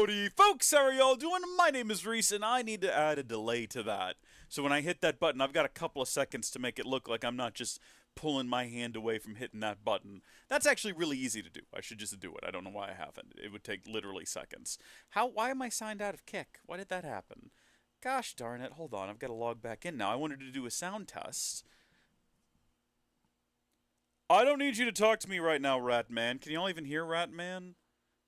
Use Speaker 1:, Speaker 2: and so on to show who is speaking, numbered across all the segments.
Speaker 1: Howdy folks, how are y'all doing? My name is Reese and I need to add a delay to that. So when I hit that button, I've got a couple of seconds to make it look like I'm not just pulling my hand away from hitting that button. That's actually really easy to do. I should just do it. I don't know why I haven't. It would take literally seconds. Why am I signed out of Kick? Why did that happen? Gosh darn it, hold on, I've got to log back in now. I wanted to do a sound test. I don't need you to talk to me right now, Ratman. Can y'all even hear Ratman?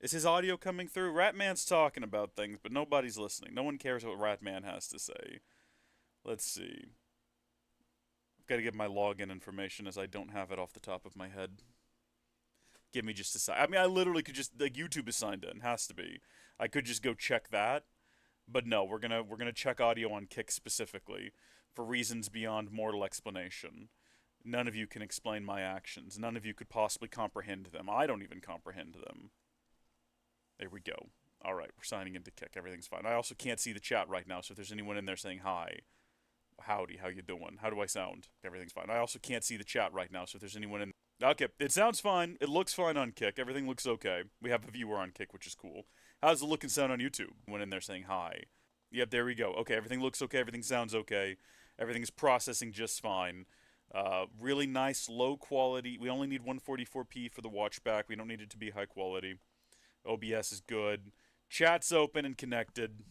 Speaker 1: Is his audio coming through? Ratman's talking about things, but nobody's listening. No one cares what Ratman has to say. Let's see. I've got to get my login information as I don't have it off the top of my head. Give me just a sec. I mean, I literally could just, like, YouTube is signed in. Has to be. I could just go check that. But no, we're gonna check audio on Kick specifically for reasons beyond mortal explanation. None of you can explain my actions. None of you could possibly comprehend them. I don't even comprehend them. There we go. Alright, we're signing into Kick. Everything's fine. I also can't see the chat right now, so if there's anyone in there saying hi, howdy, how you doing? How do I sound? Everything's fine. I also can't see the chat right now, so if there's anyone in... Okay, it sounds fine. It looks fine on Kick. Everything looks okay. We have a viewer on Kick, which is cool. How's it look and sound on YouTube? When in there saying hi. Yep, there we go. Okay, everything looks okay. Everything sounds okay. Everything's processing just fine. Really nice, low quality. We only need 144p for the watch back. We don't need it to be high quality. OBS is good. Chat's open and connected.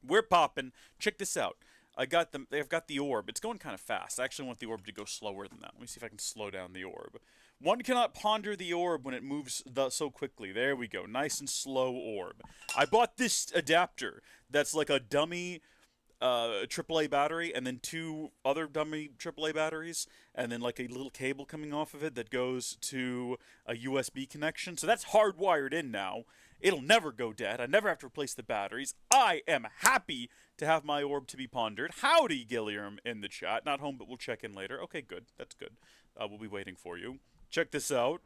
Speaker 1: We're popping. Check this out. I've got the orb. It's going kind of fast. I actually want the orb to go slower than that. Let me see if I can slow down the orb. One cannot ponder the orb when it moves so quickly. There we go. Nice and slow orb. I bought this adapter that's like a dummy AAA battery, and then two other dummy AAA batteries, and then like a little cable coming off of it that goes to a USB connection. So that's hardwired in now. It'll never go dead. I never have to replace the batteries. I am happy to have my orb to be pondered. Howdy, Gilliam, in the chat. Not home, but we'll check in later. Okay, good. That's good. We'll be waiting for you. Check this out.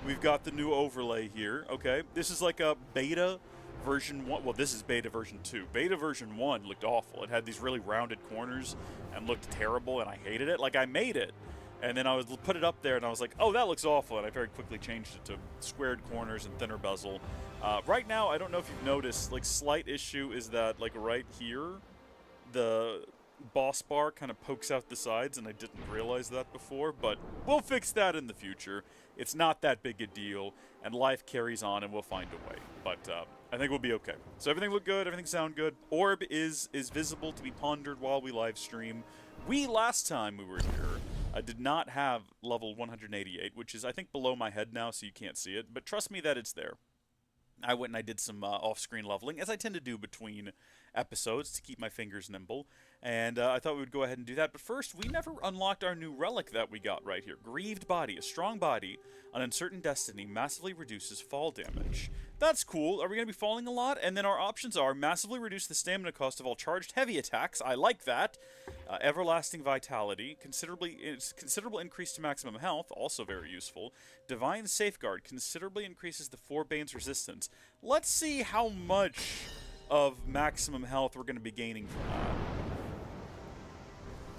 Speaker 1: We've got the new overlay here. Okay, this is like a beta version 1. Well, this is beta version 2. Beta version 1 looked awful. It had these really rounded corners and looked terrible, and I hated it. Like, I made it, and then I put it up there, and I was like, oh, that looks awful, and I very quickly changed it to squared corners and thinner bezel. Right now, I don't know if you've noticed, like, slight issue is that, like, right here, the boss bar kind of pokes out the sides, and I didn't realize that before, but we'll fix that in the future. It's not that big a deal, and life carries on, and we'll find a way. But I think we'll be okay. So everything looked good, everything sound good. Orb is visible to be pondered while we live stream. Last time we were here, did not have level 188, which is, I think, below my head now, so you can't see it. But trust me that it's there. I went and I did some off-screen leveling, as I tend to do between episodes to keep my fingers nimble, and I thought we would go ahead and do that. But first, we never unlocked our new relic that we got right here. Grieved Body. A strong body, an uncertain destiny, massively reduces fall damage. That's cool. Are we going to be falling a lot? And then our options are massively reduce the stamina cost of all charged heavy attacks. I like that. Everlasting vitality. Considerable increase to maximum health. Also very useful. Divine Safeguard. Considerably increases the Forbane's resistance. Let's see how much of maximum health we're going to be gaining from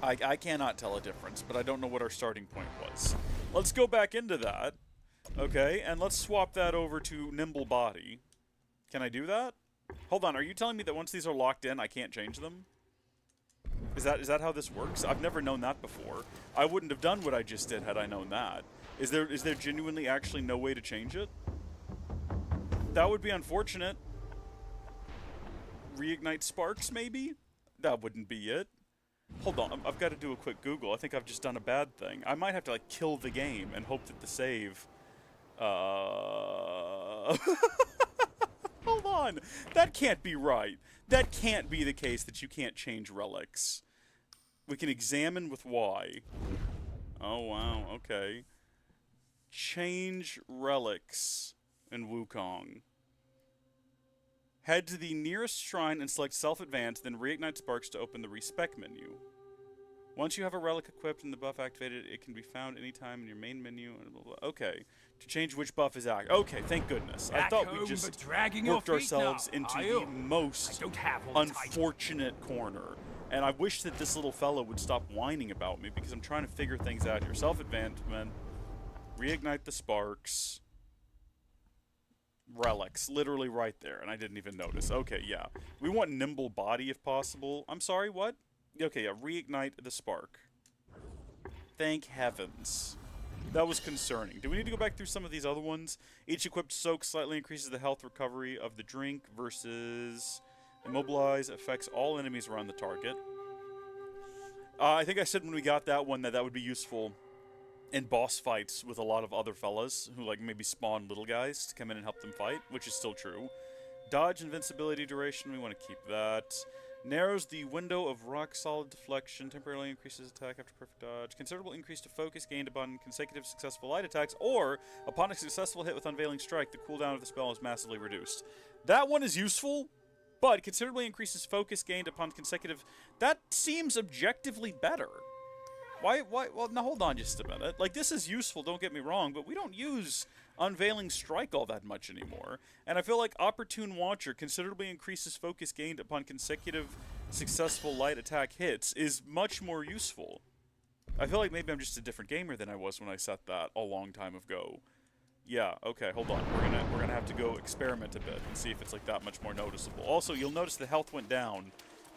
Speaker 1: that. I cannot tell a difference, but I don't know what our starting point was. Let's go back into that. Okay, and let's swap that over to Nimble Body. Can I do that? Hold on, are you telling me that once these are locked in, I can't change them? Is that how this works? I've never known that before. I wouldn't have done what I just did had I known that. Is there genuinely actually no way to change it? That would be unfortunate. Reignite sparks, maybe? That wouldn't be it. Hold on, I've got to do a quick Google. I think I've just done a bad thing. I might have to, like, kill the game and hope that the save... Hold on! That can't be right. That can't be the case that you can't change relics. We can examine with Y. Oh, wow, okay. Change relics in Wukong. Head to the nearest shrine and select Self-Advance, then reignite sparks to open the Respec menu. Once you have a relic equipped and the buff activated, it can be found anytime in your main menu. And blah, blah, blah. Okay, to change which buff is active. Okay, thank goodness. I thought we just worked ourselves into the most unfortunate corner. And I wish that this little fellow would stop whining about me, because I'm trying to figure things out here. Self-advancement. Reignite the sparks. relics, literally right there, and I didn't even notice. Okay, yeah. We want nimble body if possible. I'm sorry, what? Okay, yeah, reignite the spark. Thank heavens. That was concerning. Do we need to go back through some of these other ones? Each equipped soak slightly increases the health recovery of the drink versus immobilize affects all enemies around the target. I think I said when we got that one that that would be useful in boss fights with a lot of other fellas who like maybe spawn little guys to come in and help them fight, which is still true. Dodge invincibility duration, we want to keep that. Narrows the window of rock-solid deflection, temporarily increases attack after perfect dodge. Considerable increase to focus gained upon consecutive successful light attacks, or upon a successful hit with Unveiling Strike, the cooldown of the spell is massively reduced. That one is useful, but considerably increases focus gained upon consecutive... That seems objectively better. Why, well, now hold on just a minute. Like, this is useful, don't get me wrong, but we don't use Unveiling Strike all that much anymore. And I feel like Opportune Watcher considerably increases focus gained upon consecutive successful light attack hits is much more useful. I feel like maybe I'm just a different gamer than I was when I set that a long time ago. Yeah, okay, hold on. We're gonna have to go experiment a bit and see if it's like that much more noticeable. Also, you'll notice the health went down,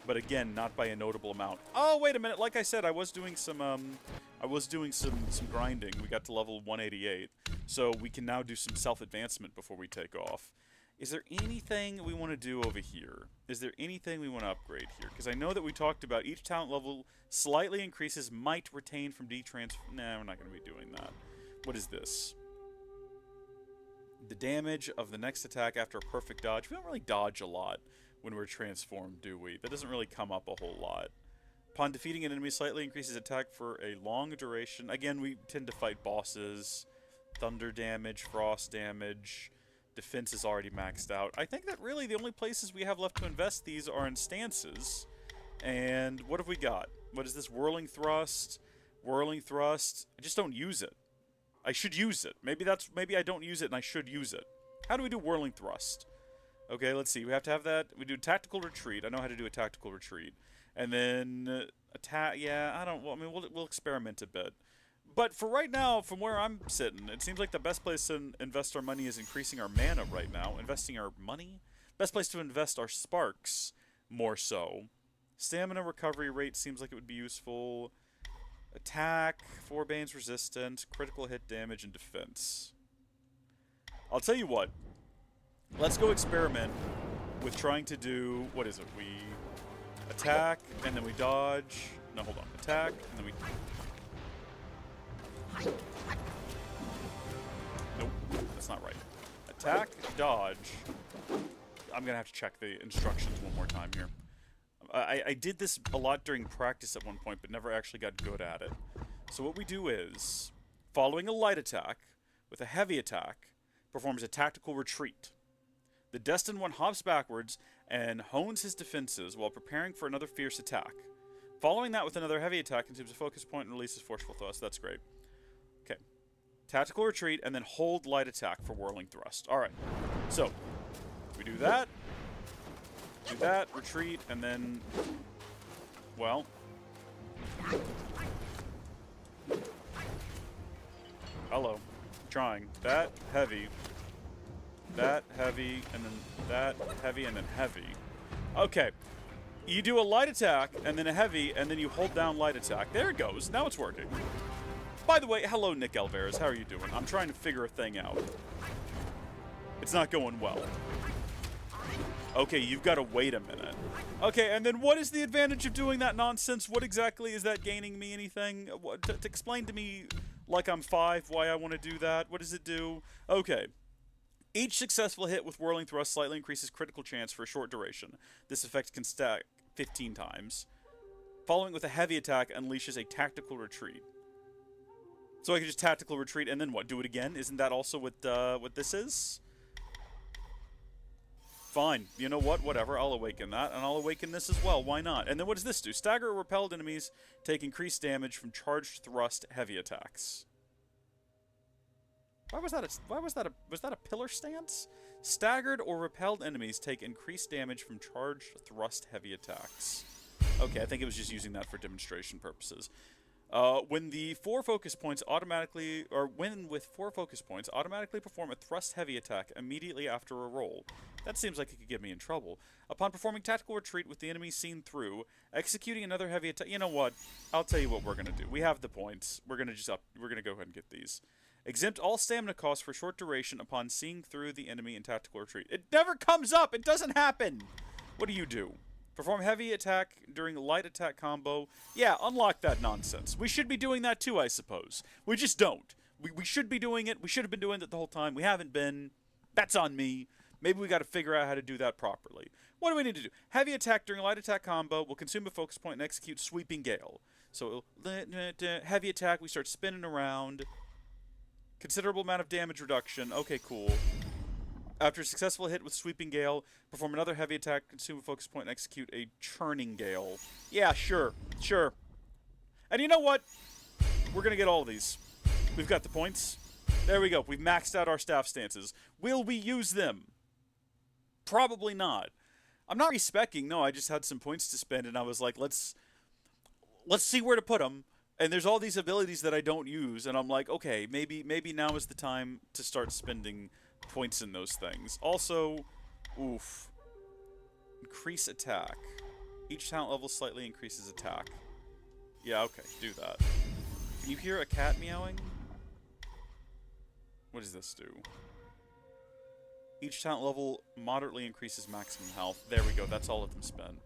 Speaker 1: but again, not by a notable amount. Oh, wait a minute. Like I said, I was doing some grinding. We got to level 188, so we can now do some self-advancement before we take off. Is there anything we want to do over here? Is there anything we want to upgrade here? Because I know that we talked about each talent level slightly increases might retain from D-transfer. Nah, we're not going to be doing that. What is this? The damage of the next attack after a perfect dodge. We don't really dodge a lot when we're transformed, do we? That doesn't really come up a whole lot. Upon defeating an enemy, slightly increases attack for a long duration. Again, we tend to fight bosses. Thunder damage, frost damage. Defense is already maxed out. I think that really the only places we have left to invest these are in stances. And what have we got? What is this? Whirling Thrust? Whirling Thrust. I just don't use it. I should use it. Maybe I don't use it and I should use it. How do we do Whirling Thrust? Okay, let's see. We have to have that. We do Tactical Retreat. I know how to do a Tactical Retreat. And then attack. Yeah, I don't. Well, I mean, we'll experiment a bit. But for right now, from where I'm sitting, it seems like the best place to invest our money is increasing our mana right now. Investing our money? Best place to invest our sparks, more so. Stamina recovery rate seems like it would be useful. Attack, Forbane's resistance, critical hit damage, and defense. I'll tell you what. Let's go experiment with trying to do... What is it? We attack, and then we dodge. No, hold on. Attack, and then we... Nope, that's not right. Attack, dodge. I'm gonna have to check the instructions one more time here. I did this a lot during practice at one point, but never actually got good at it. So what we do is, following a light attack with a heavy attack, performs a tactical retreat. The Destined One hops backwards and hones his defenses while preparing for another fierce attack. Following that with another heavy attack, consumes a focus point and releases forceful thrust. That's great. Okay. Tactical retreat and then hold light attack for whirling thrust. Alright. So, we do that. Do that, retreat, and then... Well... Hello. Trying. That, heavy. That, heavy, and then that, heavy, and then heavy. Okay. You do a light attack, and then a heavy, and then you hold down light attack. There it goes. Now it's working. By the way, hello, Nick Alvarez. How are you doing? I'm trying to figure a thing out. It's not going well. Okay, you've got to wait a minute. Okay, and then what is the advantage of doing that nonsense? What exactly is that gaining me anything? To explain to me, like I'm 5, why I want to do that. What does it do? Okay. Each successful hit with Whirling Thrust slightly increases critical chance for a short duration. This effect can stack 15 times. Following with a heavy attack unleashes a tactical retreat. So I can just tactical retreat and then what? Do it again? Isn't that also what this is? Fine. You know what? Whatever. I'll awaken that, and I'll awaken this as well. Why not? And then what does this do? Stagger or repelled enemies take increased damage from charged thrust heavy attacks. Was that a pillar stance? Staggered or repelled enemies take increased damage from charged thrust heavy attacks. Okay, I think it was just using that for demonstration purposes. When the 4 focus points automatically, or when with 4 focus points, automatically perform a thrust heavy attack immediately after a roll. That seems like it could get me in trouble. Upon performing tactical retreat with the enemy seen through, executing another heavy attack. You know what? I'll tell you what we're gonna do. We have the points. We're gonna We're gonna go ahead and get these. Exempt all stamina costs for short duration upon seeing through the enemy in tactical retreat. It never comes up. It doesn't happen. What do you do? Perform heavy attack during light attack combo. Yeah, unlock that nonsense. We should be doing that too, I suppose. We just don't. We should be doing it. We should have been doing it the whole time. We haven't been. That's on me. Maybe we got to figure out how to do that properly. What do we need to do? Heavy attack during light attack combo will consume a focus point and execute Sweeping Gale. So, heavy attack, we start spinning around. Considerable amount of damage reduction. Okay, cool. After a successful hit with Sweeping Gale, perform another heavy attack, consume a focus point, and execute a Churning Gale. Yeah, sure. Sure. And you know what? We're going to get all of these. We've got the points. There we go. We've maxed out our staff stances. Will we use them? Probably not. I'm not respecking. No, I just had some points to spend, and I was like, let's see where to put them. And there's all these abilities that I don't use, and I'm like, okay, maybe now is the time to start spending points in those things. Also, oof. Increase attack. Each talent level slightly increases attack. Yeah, okay, do that. Can you hear a cat meowing? What does this do? Each talent level moderately increases maximum health. There we go, that's all of them spent.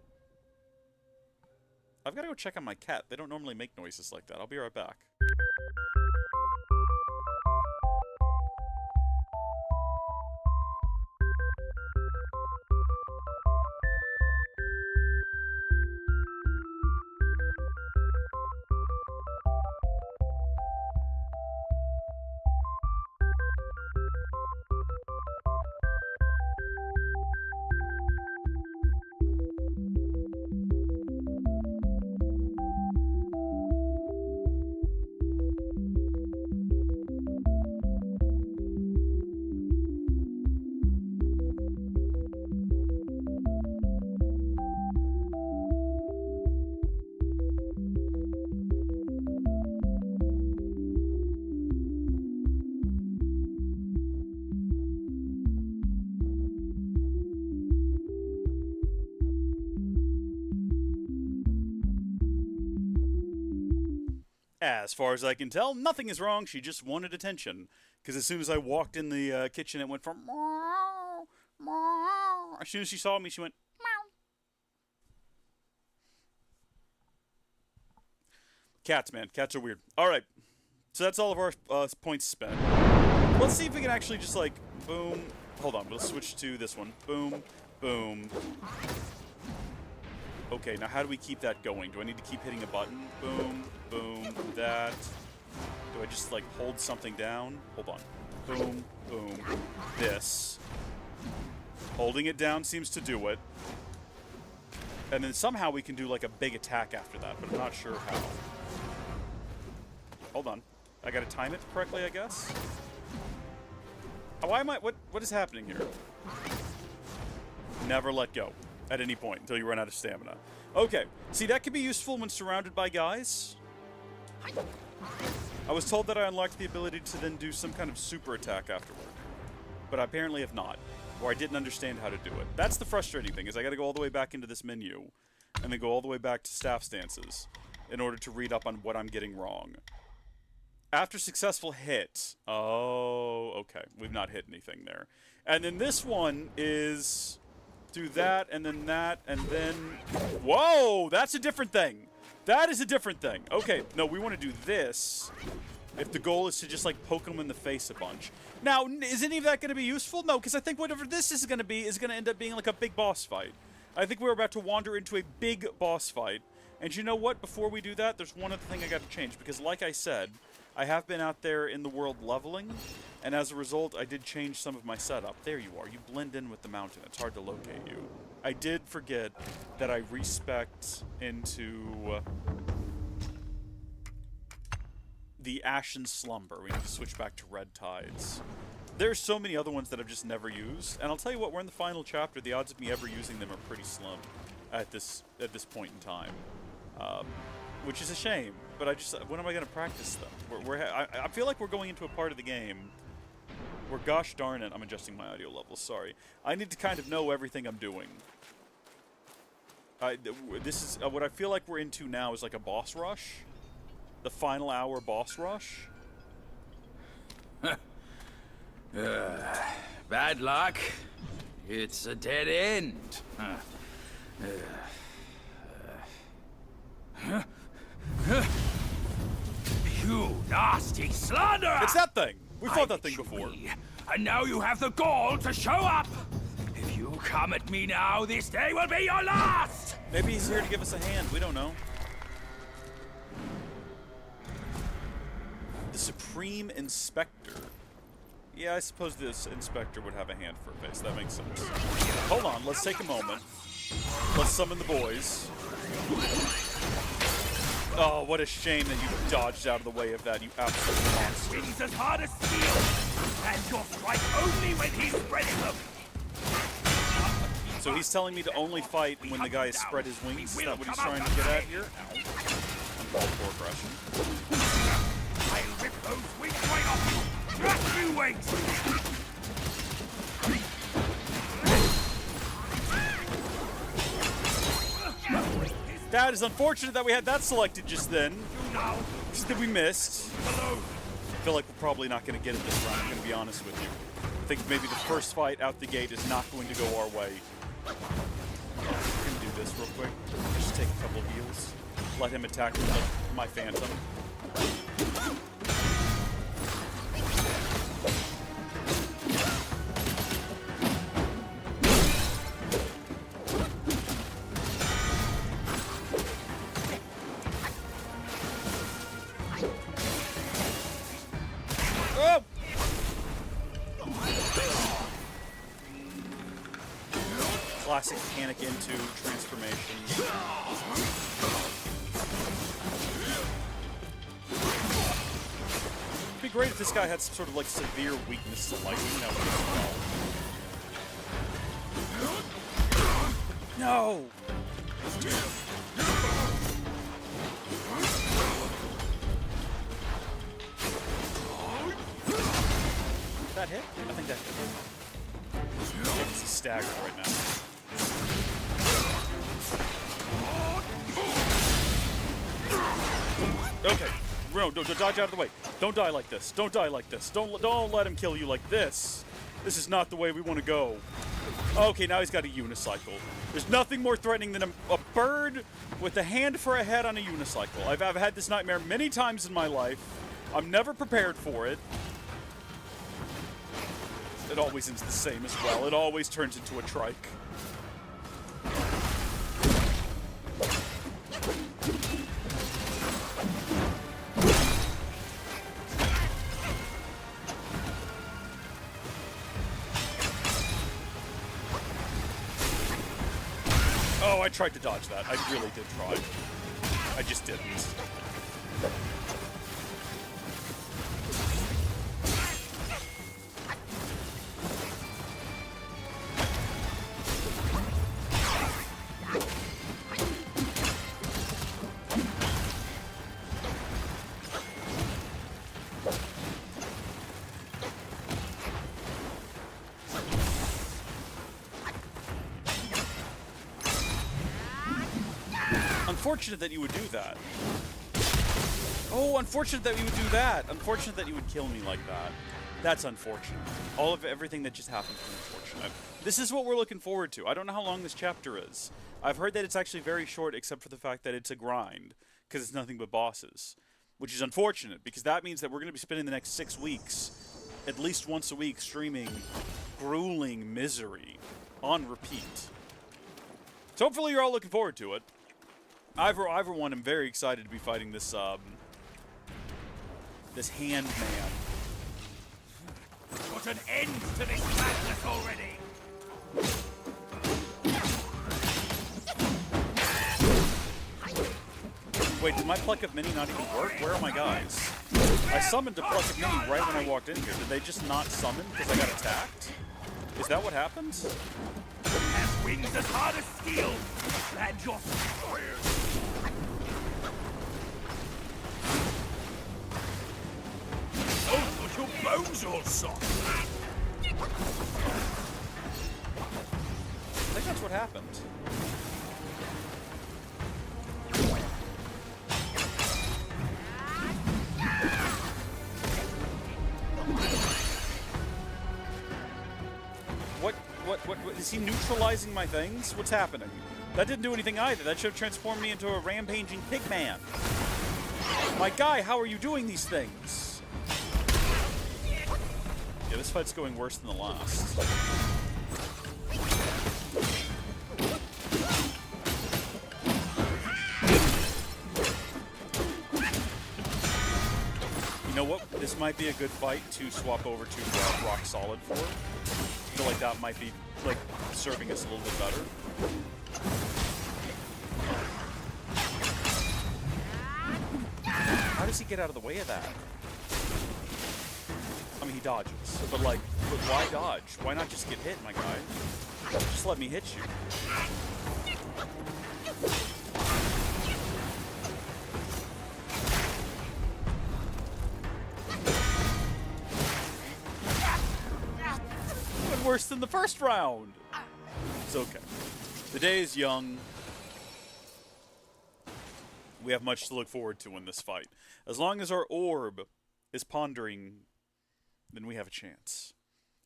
Speaker 1: I've got to go check on my cat. They don't normally make noises like that. I'll be right back. As far as I can tell, nothing is wrong. She just wanted attention. Because as soon as I walked in the kitchen, it went from meow, meow. As soon as she saw me, she went meow. Cats, man. Cats are weird. Alright. So that's all of our points spent. Let's see if we can actually just, like, boom. Hold on. We'll switch to this one. Boom. Boom. Okay, now how do we keep that going? Do I need to keep hitting a button? Boom, boom, that. Do I just, like, hold something down? Hold on. Boom, boom, this. Holding it down seems to do it. And then somehow we can do, like, a big attack after that, but I'm not sure how. Hold on. I gotta time it correctly, I guess? Why am I... What is happening here? Never let go. At any point, until you run out of stamina. Okay, see, that could be useful when surrounded by guys. I was told that I unlocked the ability to then do some kind of super attack afterward. But I apparently have not. Or I didn't understand how to do it. That's the frustrating thing, is I gotta go all the way back into this menu, and then go all the way back to staff stances, in order to read up on what I'm getting wrong. After successful hit. Oh, okay. We've not hit anything there. And then this one is... do that, and then that, and then... Whoa! That's a different thing! That is a different thing! Okay, no, we want to do this if the goal is to just, like, poke them in the face a bunch. Now, is any of that going to be useful? No, because I think whatever this is going to end up being, like, a big boss fight. I think we're about to wander into a big boss fight. And you know what? Before we do that, there's one other thing I got to change, because like I said, I have been out there in the world leveling, and as a result, I did change some of my setup. There you are. You blend in with the mountain. It's hard to locate you. I did forget that I respect into the Ashen Slumber. We need to switch back to Red Tides. There's so many other ones that I've just never used, and I'll tell you what, we're in the final chapter. The odds of me ever using them are pretty slim at this point in time, which is a shame. but when am I gonna practice them? I feel like we're going into a part of the game where, gosh darn it, I'm adjusting my audio levels. Sorry, I need to kind of know everything I'm doing. This is what I feel like we're into now is like a boss rush, the final hour boss rush.
Speaker 2: Bad luck. It's a dead end. You nasty slanderer!
Speaker 1: It's that thing! We fought that thing before.
Speaker 2: And now you have the gall to show up! If you come at me now, this day will be your last!
Speaker 1: Maybe he's here to give us a hand, we don't know. The Supreme Inspector. Yeah, I suppose this Inspector would have a hand for a face, that makes sense. Hold on, let's take a moment. Let's summon the boys. Oh, what a shame that you dodged out of the way of that, you absolute monster.
Speaker 2: Wings as hard as steel, and you'll strike only when he spreads them.
Speaker 1: So he's telling me to only fight when the guy has spread his wings? Is that what he's trying to get at here? Uncalled for aggression.
Speaker 2: I'll rip those wings right off you! Just you wait!
Speaker 1: That is unfortunate that we had that selected just then. Just that we missed. I feel like we're probably not going to get it this round, I'm going to be honest with you. I think maybe the first fight out the gate is not going to go our way. We're going to do this real quick. Just take a couple of heals. Let him attack with my Phantom. Classic panic into transformation. It'd be great if this guy had some sort of like severe weakness to lightning. No! That hit? I think that hit. He's staggered right now. Okay, no, dodge out of the way. Don't die like this. Don't die like this. Don't let him kill you like this. This is not the way we want to go. Okay, now he's got a unicycle. There's nothing more threatening than a bird with a hand for a head on a unicycle. I've had this nightmare many times in my life. I'm never prepared for it. It always ends the same as well. It always turns into a trike. Oh, I tried to dodge that. I really did try. I just didn't. Unfortunate that you would do that. Oh, unfortunate that you would do that. Unfortunate that you would kill me like that. That's unfortunate. Everything that just happened is unfortunate. This is what we're looking forward to. I don't know how long this chapter is. I've heard that it's actually very short, except for the fact that it's a grind, because it's nothing but bosses. Which is unfortunate, because that means that we're going to be spending the next 6 weeks, at least once a week, streaming grueling misery on repeat. So hopefully you're all looking forward to it. I, for one, am very excited to be fighting this, this hand man.
Speaker 2: Put an end to this madness already!
Speaker 1: Wait, did my Pluck of Mini not even work? Where are my guys? I summoned a Pluck of Mini right when I walked in here. Did they just not summon because I got attacked? Is that what happens?
Speaker 2: Has wings as hard as steel, and your destroyers. make your bones all soft.
Speaker 1: I think that's what happened. What is he neutralizing my things? What's happening? That didn't do anything either. That should have transformed me into a rampaging pigman. My guy, how are you doing these things? Yeah, this fight's going worse than the last. You know what? This might be a good fight to swap over to Rock Solid for. I feel like that might be, like, serving us a little bit better. How does he get out of the way of that? I mean, he dodges, but why dodge? Why not just get hit, my guy? Just let me hit you. Worse than the first round. It's okay. The day is young. We have much to look forward to in this fight. As long as our orb is pondering, then we have a chance.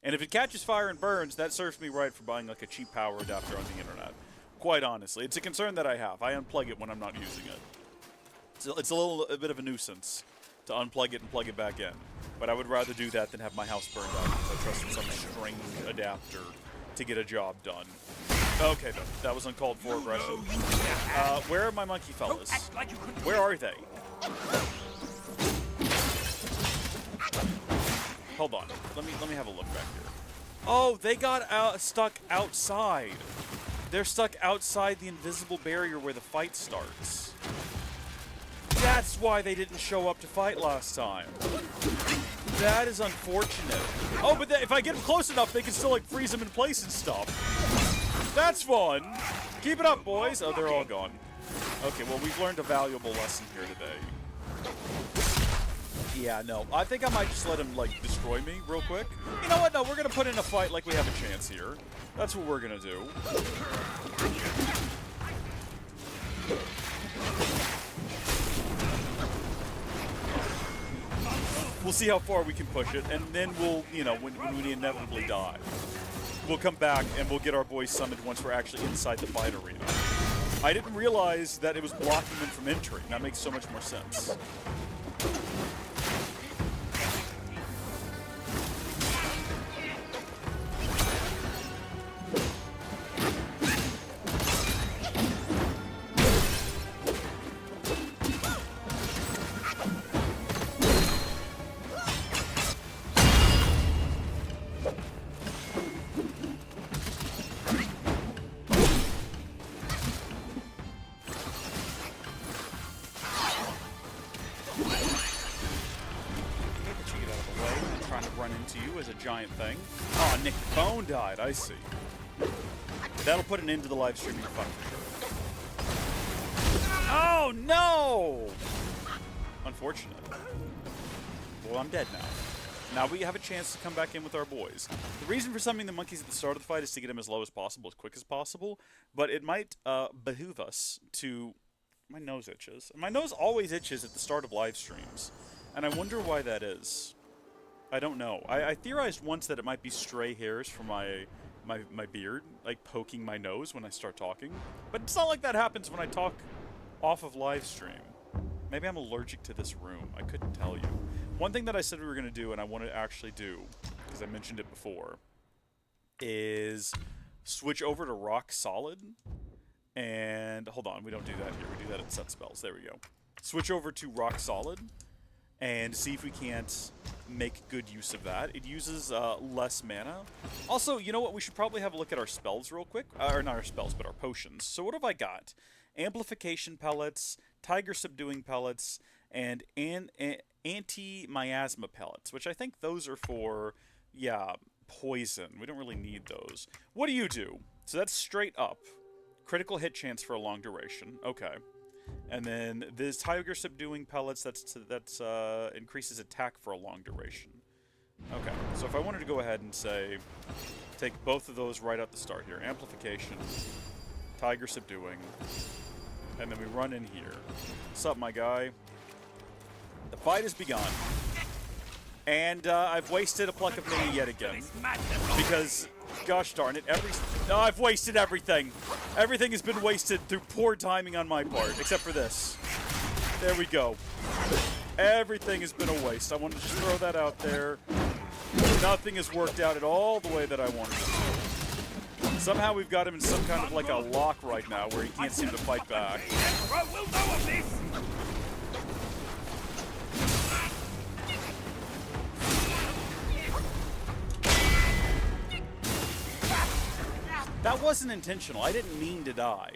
Speaker 1: And if it catches fire and burns, that serves me right for buying like a cheap power adapter on the internet. Quite honestly, it's a concern that I have. I unplug it when I'm not using it. It's a bit of a nuisance to unplug it and plug it back in. But I would rather do that than have my house burned out because I trust some strange adapter to get a job done. Okay, though. That was uncalled for aggression. Where are my monkey fellas? Where are they? Hold on. Let me have a look back here. Oh, they got stuck outside. They're stuck outside the invisible barrier where the fight starts. That's why they didn't show up to fight last time. That is unfortunate. Oh, but if I get them close enough, they can still, like, freeze them in place and stuff. That's fun. Keep it up, boys. Oh, they're all gone. Okay, well, we've learned a valuable lesson here today. Yeah, no. I think I might just let him, like, destroy me real quick. You know what? No, we're going to put in a fight like we have a chance here. That's what we're going to do. We'll see how far we can push it, and then we'll, you know, when we inevitably die, we'll come back and we'll get our boys summoned once we're actually inside the fight arena. I didn't realize that it was blocking them from entering. That makes so much more sense. Giant thing. Oh, Nick Bone died. I see. That'll put an end to the live streaming fun for sure. Oh, no! Unfortunate. Well, I'm dead now. Now we have a chance to come back in with our boys. The reason for summoning the monkeys at the start of the fight is to get them as low as possible, as quick as possible, but it might behoove us to... My nose itches. My nose always itches at the start of live streams, and I wonder why that is. I don't know. I theorized once that it might be stray hairs from my beard, like poking my nose when I start talking. But it's not like that happens when I talk off of live stream. Maybe I'm allergic to this room. I couldn't tell you. One thing that I said we were going to do, and I want to actually do, because I mentioned it before, is switch over to Rock Solid. And hold on, we don't do that here. We do that at set spells. There we go. Switch over to Rock Solid. And see if we can't make good use of that. It uses less mana. Also, you know what? We should probably have a look at our spells real quick. Or not our spells, but our potions. So what have I got? Amplification pellets, Tiger Subduing pellets, and Anti-Miasma pellets, which I think those are for, yeah, poison. We don't really need those. What do you do? So that's straight up. Critical hit chance for a long duration. Okay. And then this Tiger Subduing pellets, that's increases attack for a long duration. Okay, so if I wanted to go ahead and say, take both of those right at the start here. Amplification, Tiger Subduing, and then we run in here. What's up, my guy? The fight has begun. And I've wasted a pluck of mini yet again. Because, gosh darn it, I've wasted everything. Everything has been wasted through poor timing on my part, except for this. There we go. Everything has been a waste. I wanted to just throw that out there. Nothing has worked out at all the way that I wanted it to. Somehow we've got him in some kind of like a lock right now where he can't seem to fight back. That wasn't intentional. I didn't mean to die.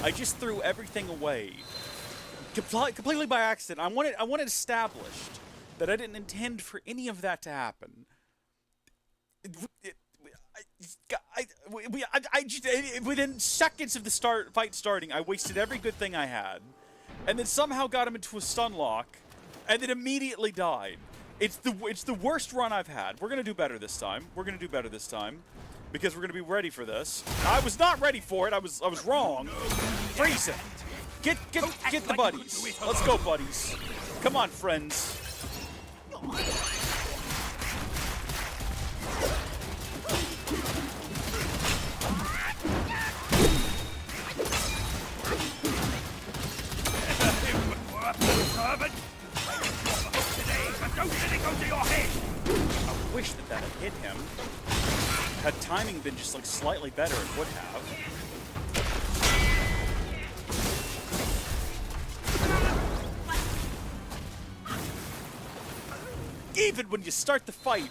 Speaker 1: I just threw everything away. Completely by accident. I wanted established that I didn't intend for any of that to happen. Within seconds of the fight starting, I wasted every good thing I had, and then somehow got him into a stun lock, and then immediately died. It's the worst run I've had. We're gonna do better this time. We're gonna do better this time, because we're gonna be ready for this. I was not ready for it. I was wrong. Freeze it. Get the buddies. Let's go, buddies. Come on, friends. I wish that had hit him. Had timing been just like slightly better, it would have. Even when you start the fight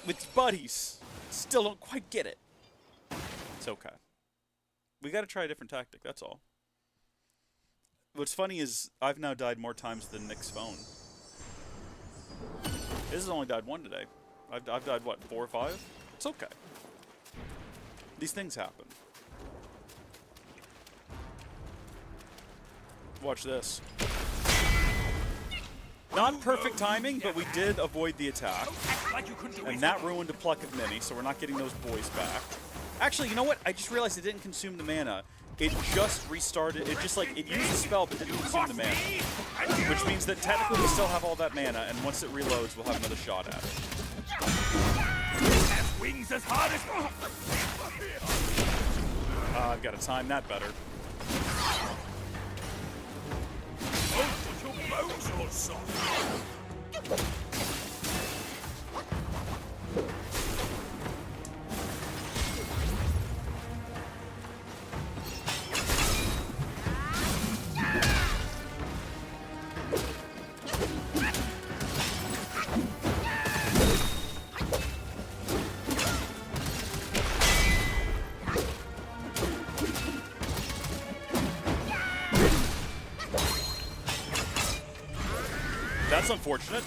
Speaker 1: with your buddies, still don't quite get it. It's okay. We gotta try a different tactic, that's all. What's funny is, I've now died more times than Nick's phone. His has only died one today. I've died, what, 4 or 5? It's okay. These things happen. Watch this. Not perfect timing, but we did avoid the attack. And that ruined a pluck of mini, so we're not getting those boys back. Actually, you know what? I just realized it didn't consume the mana. It just restarted. It just, like, it used the spell, but didn't consume the mana. Which means that technically we still have all that mana, and once it reloads, we'll have another shot at it.
Speaker 2: Wings as hard as...
Speaker 1: I've got to time that better. That's unfortunate.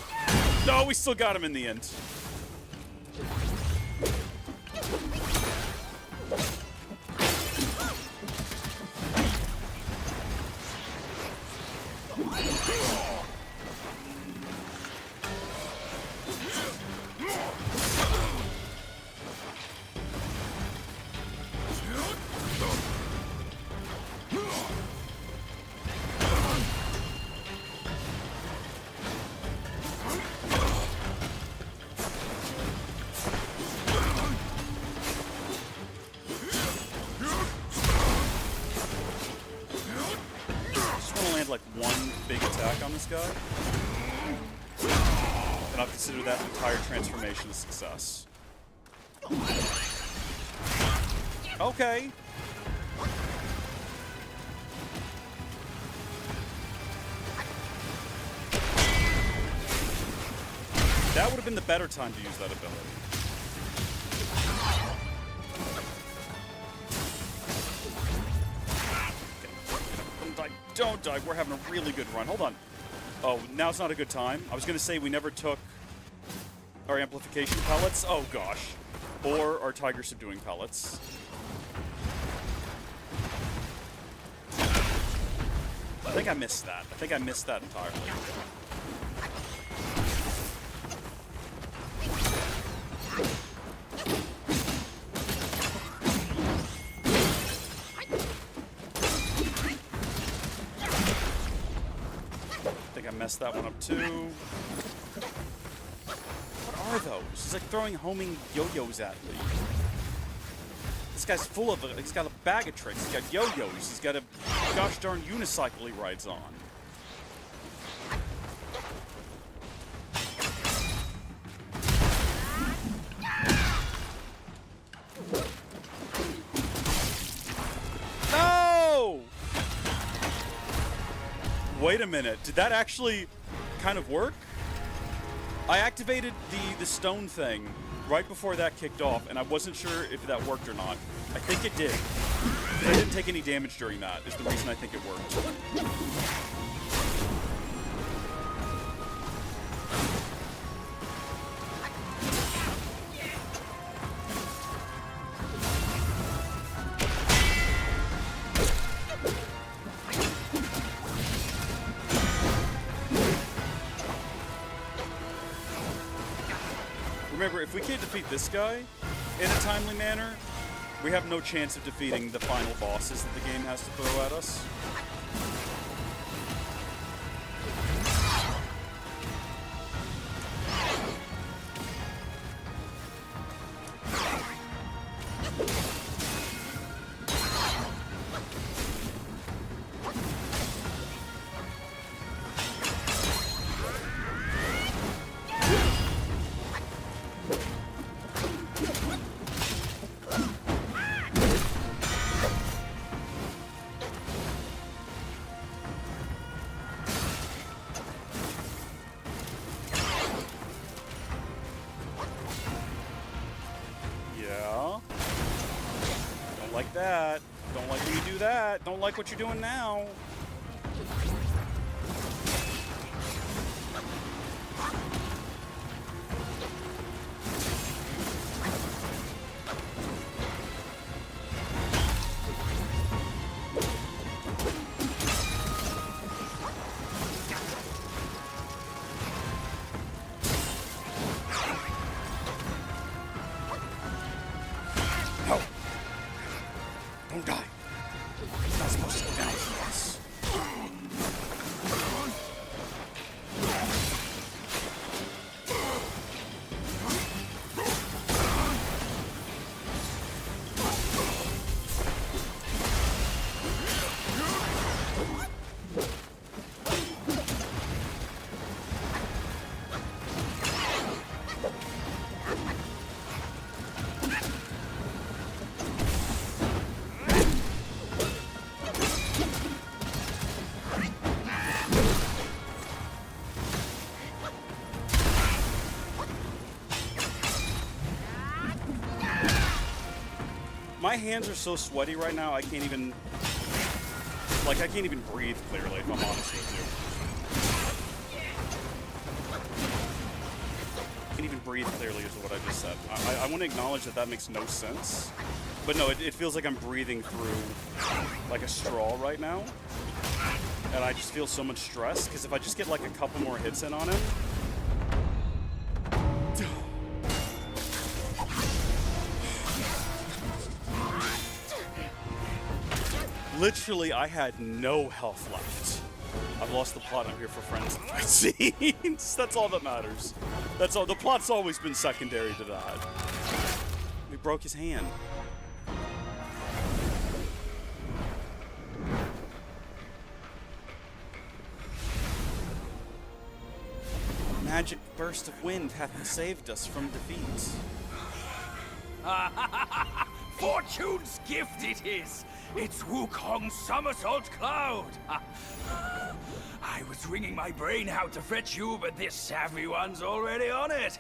Speaker 1: No, we still got him in the end. Like one big attack on this guy, and I'll consider that entire transformation a success. Okay. That would have been the better time to use that ability. Don't die. We're having a really good run. Hold on. Oh, now's not a good time. I was going to say we never took our amplification pellets. Oh, gosh. Or our tiger subduing pellets. I think I missed that. I think I missed that entirely. messed that one up too. What are those? He's like throwing homing yo-yos at me. This guy's full of he's got a bag of tricks. He's got yo-yos. He's got a gosh darn unicycle he rides on. No! Wait a minute. Did that actually kind of work? I activated the stone thing right before that kicked off, and I wasn't sure if that worked or not. I think it did. I didn't take any damage during that, is the reason I think it worked. Remember, if we can't defeat this guy in a timely manner, we have no chance of defeating the final bosses that the game has to throw at us. Like that. Don't like when you do that. Don't like what you're doing now. No. Don't die. It's not supposed to go down for us. My hands are so sweaty right now, I can't even... Like, I can't even breathe clearly, if I'm honest with you. I can't even breathe clearly is what I just said. I want to acknowledge that that makes no sense. But no, it feels like I'm breathing through, like, a straw right now. And I just feel so much stress, because if I just get, like, a couple more hits in on him... Literally, I had no health left. I've lost the plot. I'm here for friends and fight scenes. That's all that matters. That's all. The plot's always been secondary to that. We broke his hand. Magic burst of wind hath saved us from defeat.
Speaker 2: Fortune's gift it is! It's Wukong's somersault cloud! I was wringing my brain how to fetch you, but this savvy one's already on it!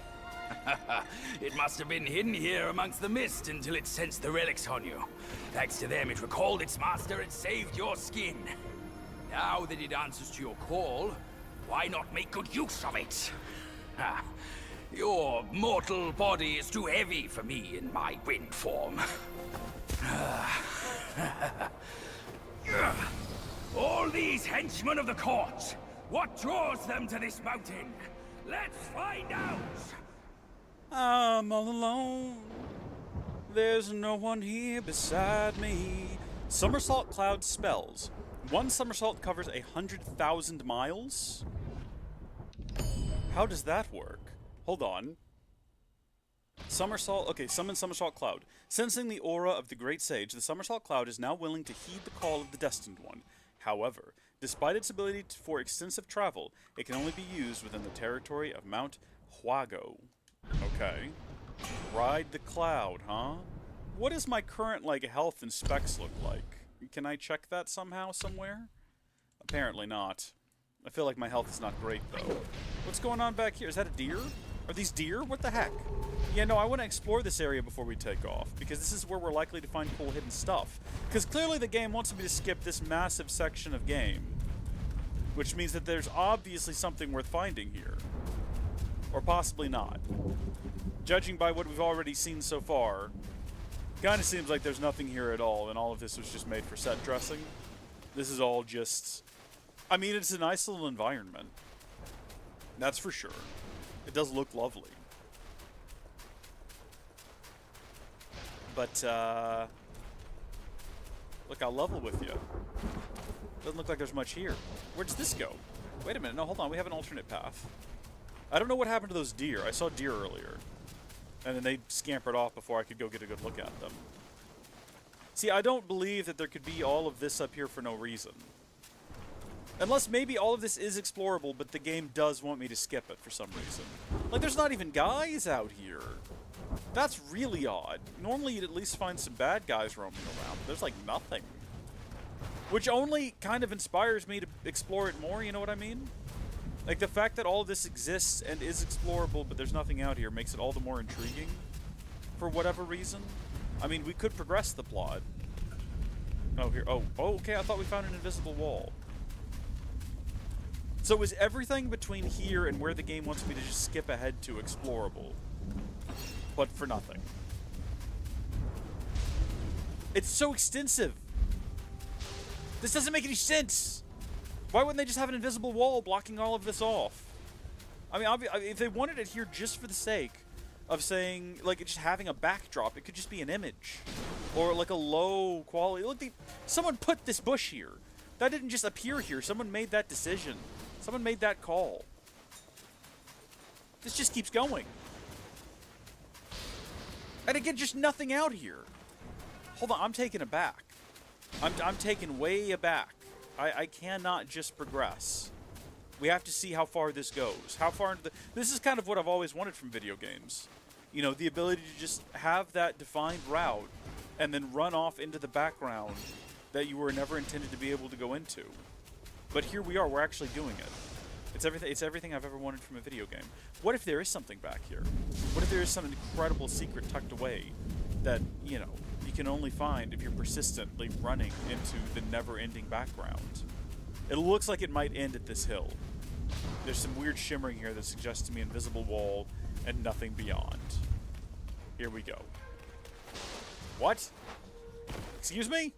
Speaker 2: It must have been hidden here amongst the mist until it sensed the relics on you. Thanks to them, it recalled its master and saved your skin. Now that it answers to your call, why not make good use of it? Your mortal body is too heavy for me in my wind form. All these henchmen of the court, what draws them to this mountain? Let's find out!
Speaker 1: I'm all alone. There's no one here beside me. Somersault Cloud spells. One somersault covers 100,000 miles. How does that work? Hold on. Somersault. Okay, summon Somersault Cloud. Sensing the aura of the Great Sage, the Somersault Cloud is now willing to heed the call of the Destined One. However, despite its ability for extensive travel, it can only be used within the territory of Mount Huago. Okay. Ride the cloud, huh? What does my current, like, health and specs look like? Can I check that somehow, somewhere? Apparently not. I feel like my health is not great, though. What's going on back here? Is that a deer? Are these deer? What the heck? Yeah, no, I want to explore this area before we take off, because this is where we're likely to find cool hidden stuff. Because clearly the game wants me to skip this massive section of game, which means that there's obviously something worth finding here. Or possibly not. Judging by what we've already seen so far, kind of seems like there's nothing here at all, and all of this was just made for set dressing. This is all just... I mean, it's a nice little environment. That's for sure. It does look lovely. But, look, I'll level with you. Doesn't look like there's much here. Where does this go? Wait a minute. No, hold on. We have an alternate path. I don't know what happened to those deer. I saw deer earlier. And then they scampered off before I could go get a good look at them. See, I don't believe that there could be all of this up here for no reason. Unless maybe all of this is explorable, but the game does want me to skip it for some reason. Like, there's not even guys out here. That's really odd. Normally you'd at least find some bad guys roaming around. There's, like, nothing. Which only kind of inspires me to explore it more, you know what I mean? Like, the fact that all of this exists and is explorable, but there's nothing out here, makes it all the more intriguing. For whatever reason. I mean, we could progress the plot. Oh, here. Oh, okay, I thought we found an invisible wall. So is everything between here and where the game wants me to just skip ahead to explorable? But for nothing. It's so extensive. This doesn't make any sense. Why wouldn't they just have an invisible wall blocking all of this off? I mean, if they wanted it here just for the sake of saying, like, just having a backdrop, it could just be an image. Or, like, a low quality. Look, someone put this bush here. That didn't just appear here. Someone made that decision. Someone made that call. This just keeps going. And again, just nothing out here. Hold on, I'm taking it back. I'm taken way aback. I cannot just progress. We have to see how far this goes. How far into the... This is kind of what I've always wanted from video games. You know, the ability to just have that defined route and then run off into the background that you were never intended to be able to go into. But here we are, we're actually doing it. It's everything I've ever wanted from a video game. What if there is something back here? What if there is some incredible secret tucked away that, you know, you can only find if you're persistently running into the never-ending background? It looks like it might end at this hill. There's some weird shimmering here that suggests to me invisible wall and nothing beyond. Here we go. What? Excuse me?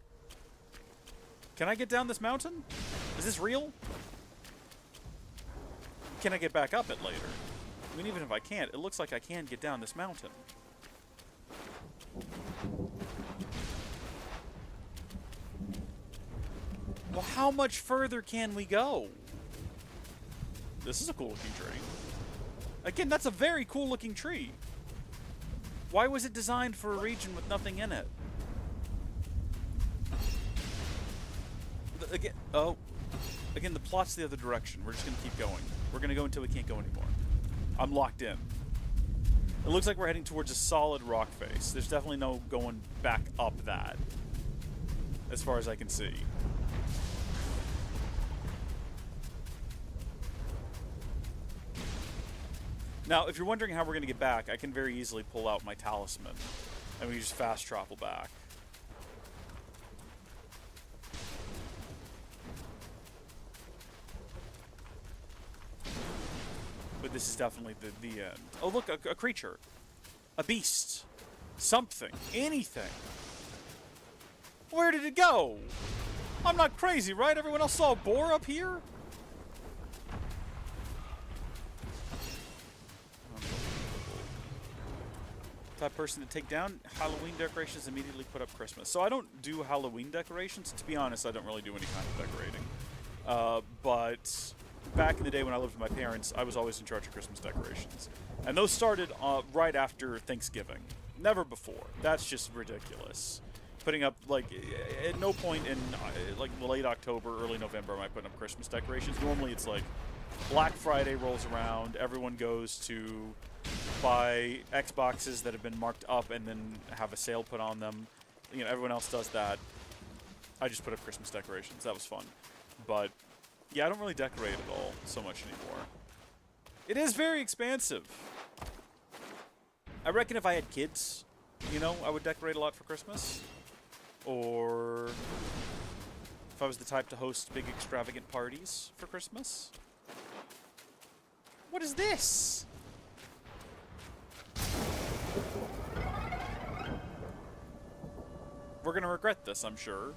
Speaker 1: Can I get down this mountain? Is this real? Can I get back up it later? I mean, even if I can't, it looks like I can get down this mountain. Well, how much further can we go? This is a cool looking tree. Again, that's a very cool looking tree. Why was it designed for a region with nothing in it? Again, the plot's the other direction. We're just going to keep going. We're going to go until we can't go anymore. I'm locked in. It looks like we're heading towards a solid rock face. There's definitely no going back up that, as far as I can see. Now, if you're wondering how we're going to get back, I can very easily pull out my talisman, and we just fast travel back. But this is definitely the end. Oh, look, a creature. A beast. Something. Anything. Where did it go? I'm not crazy, right? Everyone else saw a boar up here? Type person to take down Halloween decorations, immediately put up Christmas. So I don't do Halloween decorations. To be honest, I don't really do any kind of decorating. But back in the day when I lived with my parents, I was always in charge of Christmas decorations. And those started right after Thanksgiving. Never before. That's just ridiculous. Putting up, like, at no point in, like, late October, early November am I putting up Christmas decorations. Normally it's like Black Friday rolls around, everyone goes to buy Xboxes that have been marked up and then have a sale put on them. You know, everyone else does that. I just put up Christmas decorations. That was fun. But, yeah, I don't really decorate at all so much anymore. It is very expansive. I reckon if I had kids, you know, I would decorate a lot for Christmas. Or if I was the type to host big extravagant parties for Christmas. What is this? We're gonna regret this, I'm sure.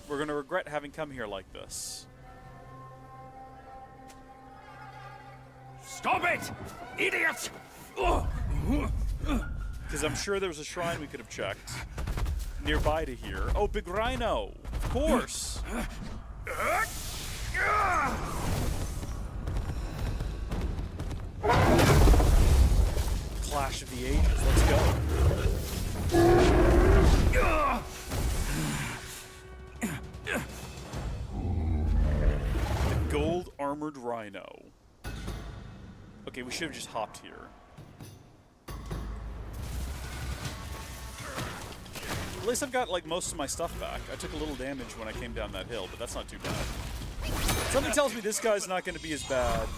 Speaker 1: We're gonna regret having come here like this.
Speaker 2: Stop it! Idiot!
Speaker 1: Because I'm sure there was a shrine we could have checked nearby to here. Oh, big rhino! Of course! Clash of the Ages, let's go. The gold armored rhino. Okay, we should have just hopped here. At least I've got, like, most of my stuff back. I took a little damage when I came down that hill, but that's not too bad. Something tells me this guy's not going to be as bad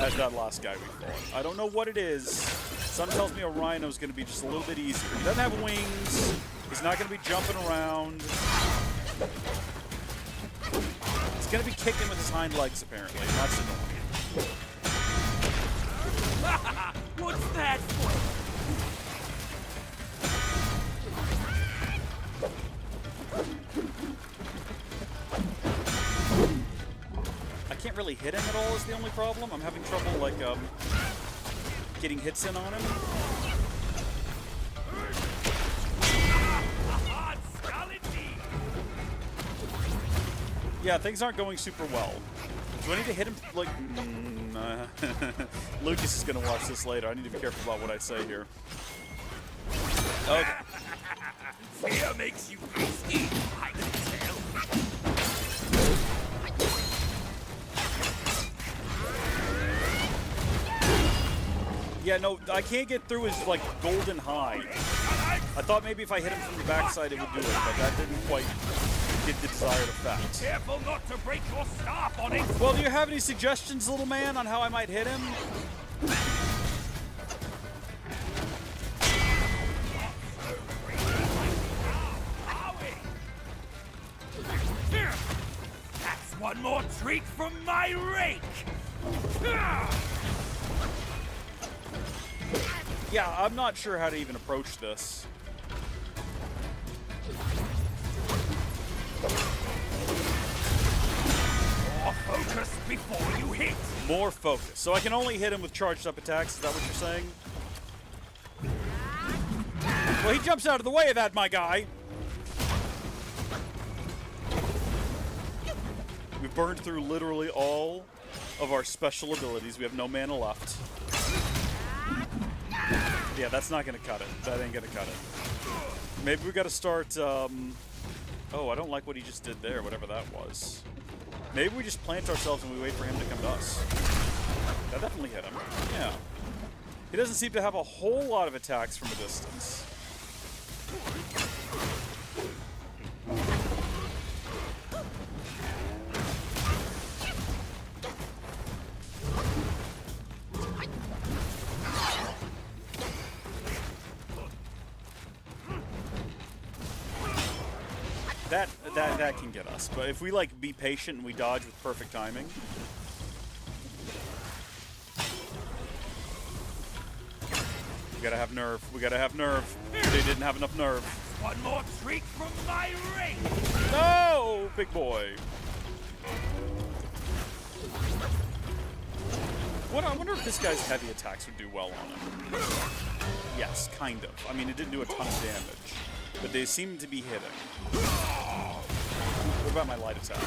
Speaker 1: as that last guy we fought. I don't know what it is. Something tells me a rhino's going to be just a little bit easier. He doesn't have wings. He's not going to be jumping around. He's going to be kicking with his hind legs, apparently. And that's annoying.
Speaker 2: What's that for?
Speaker 1: I can't really hit him at all is the only problem. I'm having trouble, like, getting hits in on him. Yeah, things aren't going super well. Do I need to hit him, like... Lucas is going to watch this later. I need to be careful about what I say here. Okay.
Speaker 2: Fear makes you hasty, I can tell.
Speaker 1: Yeah, no, I can't get through his, like, golden hide. I thought maybe if I hit him from the backside it would do it, but that didn't quite get the desired effect.
Speaker 2: Careful not to break your staff on it.
Speaker 1: Well, do you have any suggestions, little man, on how I might hit him?
Speaker 2: That's one more treat from my rake.
Speaker 1: Yeah, I'm not sure how to even approach this.
Speaker 2: More focus before you hit.
Speaker 1: More focus. So I can only hit him with charged up attacks, is that what you're saying? Well, he jumps out of the way of that, my guy. We've burned through literally all of our special abilities. We have no mana left. Yeah, that's not gonna cut it. That ain't gonna cut it. Maybe we gotta start, oh, I don't like what he just did there, whatever that was. Maybe we just plant ourselves and we wait for him to come to us. That definitely hit him. Yeah. He doesn't seem to have a whole lot of attacks from a distance. That can get us, but if we, like, be patient and we dodge with perfect timing. We gotta have nerve. We gotta have nerve. They didn't have enough nerve.
Speaker 2: One more treat from my ring.
Speaker 1: No, big boy. I wonder if this guy's heavy attacks would do well on him. Yes, kind of. I mean, it didn't do a ton of damage, but they seem to be hitting. What about my light attacks?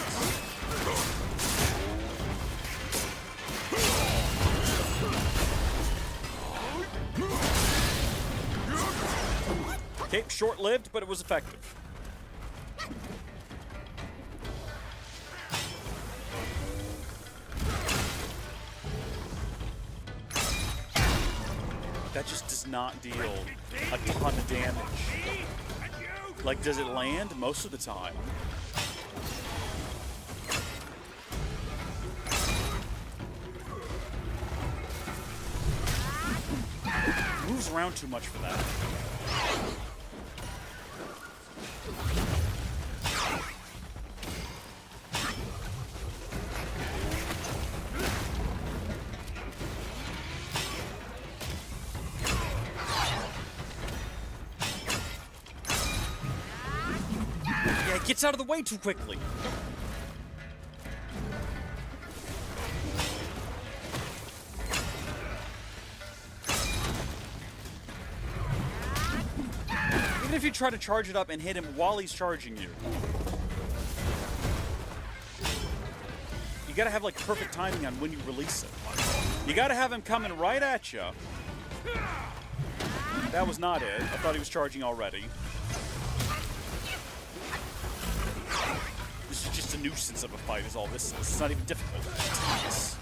Speaker 1: Okay, short-lived, but it was effective. That just does not deal a ton of damage. Like, does it land? Most of the time. Moves around too much for that. Yeah, it gets out of the way too quickly. Even if you try to charge it up and hit him while he's charging you, you gotta have like perfect timing on when you release it. You gotta have him coming right at you. That was not it. I thought he was charging already. This is just a nuisance of a fight, is all this is. It's not even difficult. It's tedious.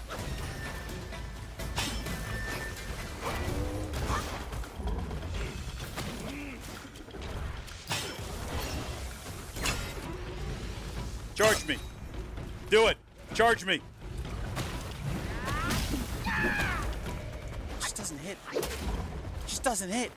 Speaker 1: Charge me. Do it. Charge me. Just doesn't hit. Just doesn't hit.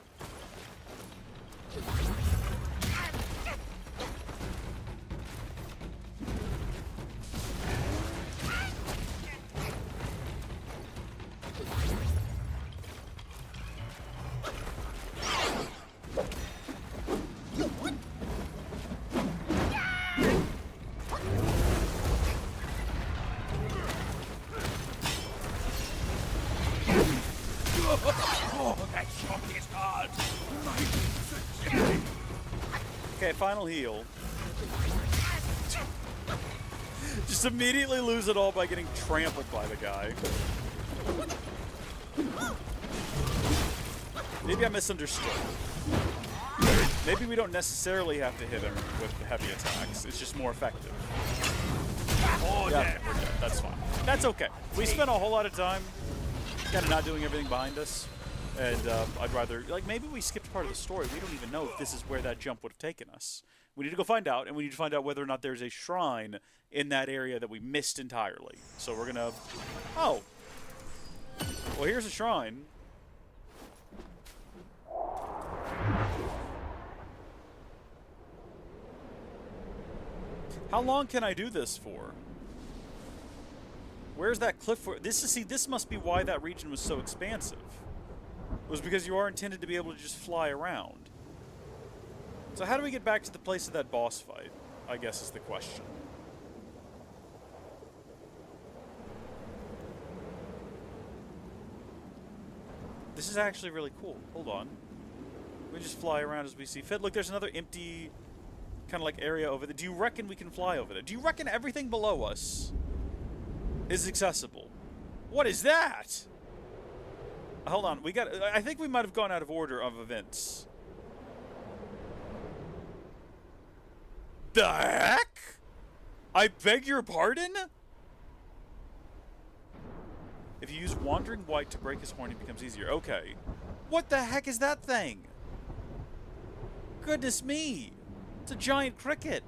Speaker 1: Okay, final heal. Just immediately lose it all by getting trampled by the guy. Maybe I misunderstood. Maybe we don't necessarily have to hit him with heavy attacks. It's just more effective. Oh, yeah, okay, we're dead. That's fine. That's okay. We spent a whole lot of time kind of not doing everything behind us. And I'd rather, like, maybe we skipped part of the story. We don't even know if this is where that jump would have taken us. We need to go find out, and we need to find out whether or not there's a shrine in that area that we missed entirely. So we're gonna... Oh! Well, here's a shrine. How long can I do this for? Where's that cliff for? This must be why that region was so expansive. It was because you are intended to be able to just fly around. So how do we get back to the place of that boss fight, I guess is the question. This is actually really cool. Hold on. We just fly around as we see fit. Look, there's another empty kind of like area over there. Do you reckon we can fly over there? Do you reckon everything below us is accessible? What is that? Hold on, I think we might have gone out of order of events. The heck? I beg your pardon? If you use Wandering White to break his horn, it becomes easier. Okay. What the heck is that thing? Goodness me. It's a giant cricket.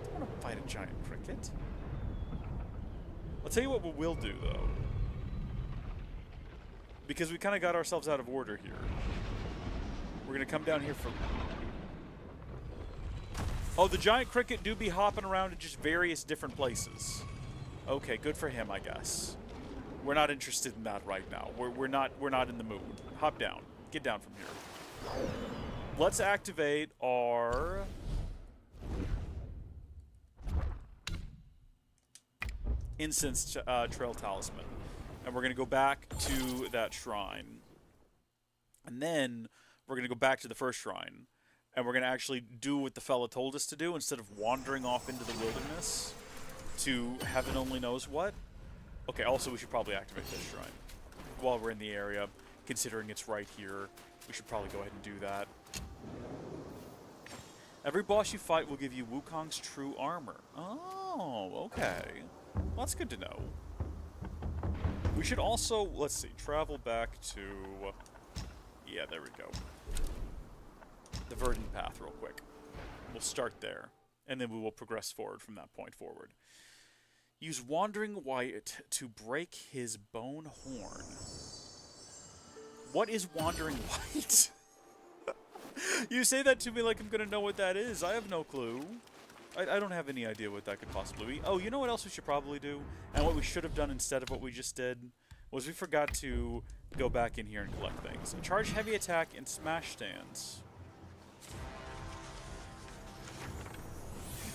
Speaker 1: I don't want to fight a giant cricket. I'll tell you what we will do, though. Because we kind of got ourselves out of order here. We're going to come down here for... Oh, the giant cricket do be hopping around in just various different places. Okay, good for him, I guess. We're not interested in that right now. We're not in the mood. Hop down. Get down from here. Let's activate our... Incense Trail Talisman. And we're going to go back to that shrine. And then we're going to go back to the first shrine. And we're going to actually do what the fella told us to do instead of wandering off into the wilderness to heaven only knows what. Okay, also we should probably activate this shrine while we're in the area. Considering it's right here, we should probably go ahead and do that. Every boss you fight will give you Wukong's true armor. Oh, okay. Well, that's good to know. We should also, let's see, travel back to... Yeah, there we go. The Verdant Path real quick. We'll start there, and then we will progress forward from that point forward. Use Wandering White to break his bone horn. What is Wandering White? You say that to me like I'm gonna know what that is. I have no clue. I don't have any idea what that could possibly be. Oh, you know what else we should probably do? And what we should have done instead of what we just did? Was we forgot to go back in here and collect things. Charge heavy attack and smash stands.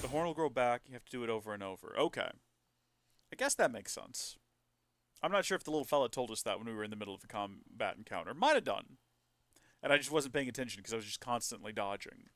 Speaker 1: The horn will grow back. You have to do it over and over. Okay. I guess that makes sense. I'm not sure if the little fella told us that when we were in the middle of a combat encounter. Might have done. And I just wasn't paying attention because I was just constantly dodging.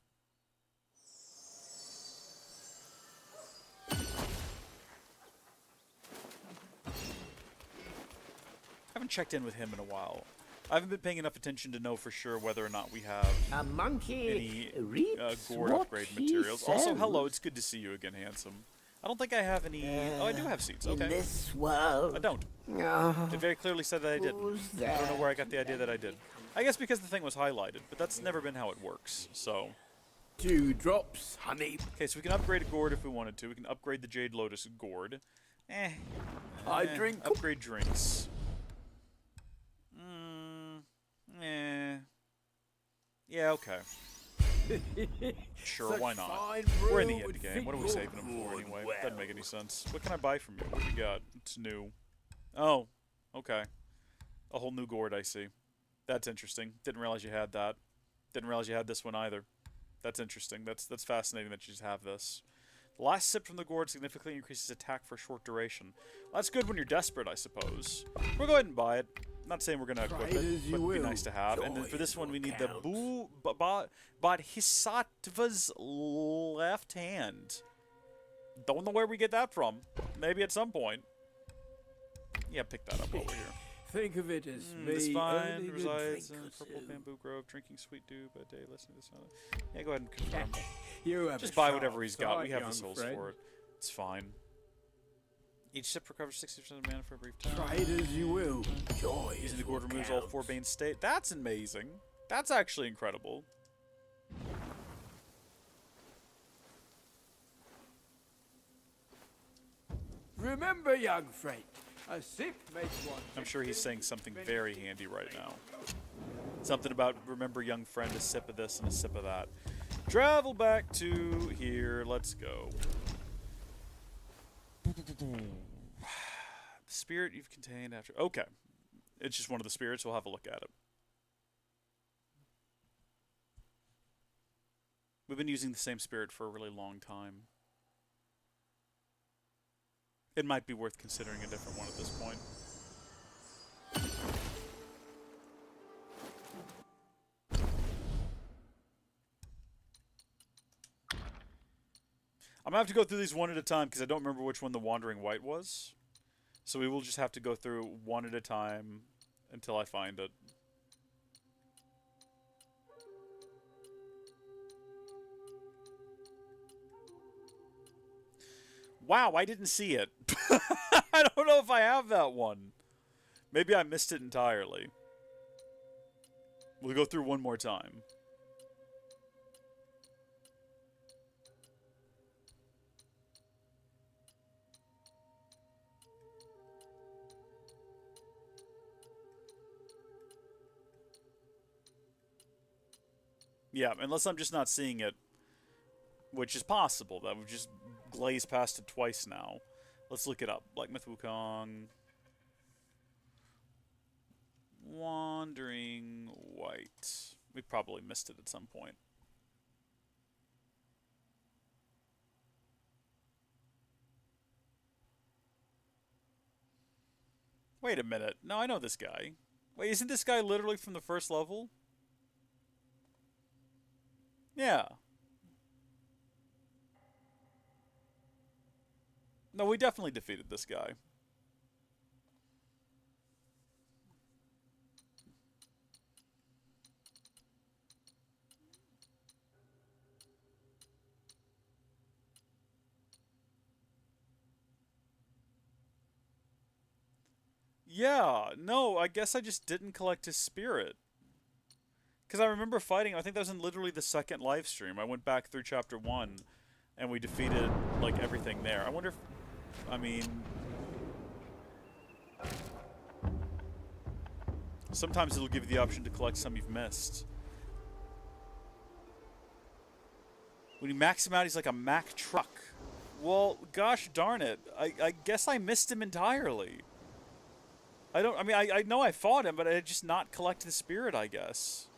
Speaker 1: I haven't checked in with him in a while. I haven't been paying enough attention to know for sure whether or not we have
Speaker 3: a monkey
Speaker 1: any gourd upgrade materials. Also, hello, it's good to see you again, handsome. I don't think I have any... oh, I do have seeds. Okay.
Speaker 3: In this world.
Speaker 1: I don't. It very clearly said that I didn't. I don't know where I got the idea that I did. I guess because the thing was highlighted, but that's never been how it works, so...
Speaker 2: 2 drops, honey.
Speaker 1: Okay, so we can upgrade a gourd if we wanted to. We can upgrade the Jade Lotus gourd.
Speaker 2: I drink...
Speaker 1: Upgrade drinks. Yeah, okay. Sure, why not? We're in the end game. What are we saving them for anyway? Doesn't make any sense. What can I buy from you? What do you got? It's new. Oh, okay. A whole new gourd, I see. That's interesting. Didn't realize you had that. Didn't realize you had this one either. That's interesting. That's fascinating that you just have this. The last sip from the gourd significantly increases attack for a short duration. Well, that's good when you're desperate, I suppose. We'll go ahead and buy it. I'm not saying we're going to equip it, but it'd be nice to have. And then for this one, we need the Bodhisattva's left hand. Don't know where we get that from. Maybe at some point. Yeah, pick that up over here.
Speaker 2: Think of it as
Speaker 1: This
Speaker 2: me
Speaker 1: vine
Speaker 2: earning a
Speaker 1: resides
Speaker 2: drink
Speaker 1: in
Speaker 2: or
Speaker 1: Purple
Speaker 2: two.
Speaker 1: Bamboo Grove, drinking sweet dew by day, listening to the sound. Yeah, go ahead and confirm.
Speaker 2: You have
Speaker 1: Just
Speaker 2: a
Speaker 1: buy
Speaker 2: sharp
Speaker 1: whatever he's got. We
Speaker 2: start,
Speaker 1: have the
Speaker 2: young
Speaker 1: souls
Speaker 2: friend.
Speaker 1: for it. It's fine. Each sip recovers 60% of mana for a brief time.
Speaker 2: Try it as you will. Joy
Speaker 1: Using
Speaker 2: is
Speaker 1: the gourd
Speaker 2: what
Speaker 1: removes all
Speaker 2: counts.
Speaker 1: 4 bane state. That's amazing. That's actually incredible.
Speaker 2: Remember, young friend, a sip makes one.
Speaker 1: I'm sure he's saying something very handy right now. Something about, remember young friend, a sip of this and a sip of that. Travel back to here. Let's go. The spirit you've contained after... Okay. It's just one of the spirits. We'll have a look at it. We've been using the same spirit for a really long time. It might be worth considering a different one at this point. I'm going to have to go through these one at a time because I don't remember which one the Wandering White was. So we will just have to go through one at a time until I find it. Wow, I didn't see it. I don't know if I have that one. Maybe I missed it entirely. We'll go through one more time. Yeah, unless I'm just not seeing it, which is possible. That we've just glazed past it twice now. Let's look it up. Black Myth Wukong. Wandering White. We probably missed it at some point. Wait a minute. No, I know this guy. Wait, isn't this guy literally from the first level? Yeah. No, we definitely defeated this guy. Yeah, no, I guess I just didn't collect his spirit. Because I remember fighting, I think that was in literally the second live stream. I went back through chapter 1, and we defeated, like, everything there. I wonder if, I mean... Sometimes it'll give you the option to collect some you've missed. When you max him out, he's like a Mack truck. Well, gosh darn it. I guess I missed him entirely. I know I fought him, but I did just not collect the spirit, I guess.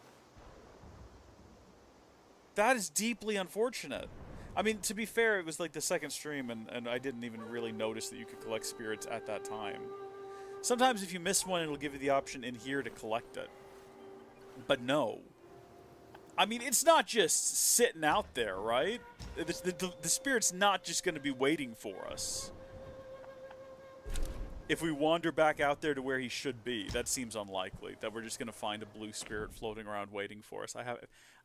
Speaker 1: That is deeply unfortunate. I mean, to be fair, it was like the second stream, and I didn't even really notice that you could collect spirits at that time. Sometimes if you miss one, it'll give you the option in here to collect it. But no. I mean, it's not just sitting out there, right? The spirit's not just going to be waiting for us. If we wander back out there to where he should be, that seems unlikely. That we're just going to find a blue spirit floating around waiting for us.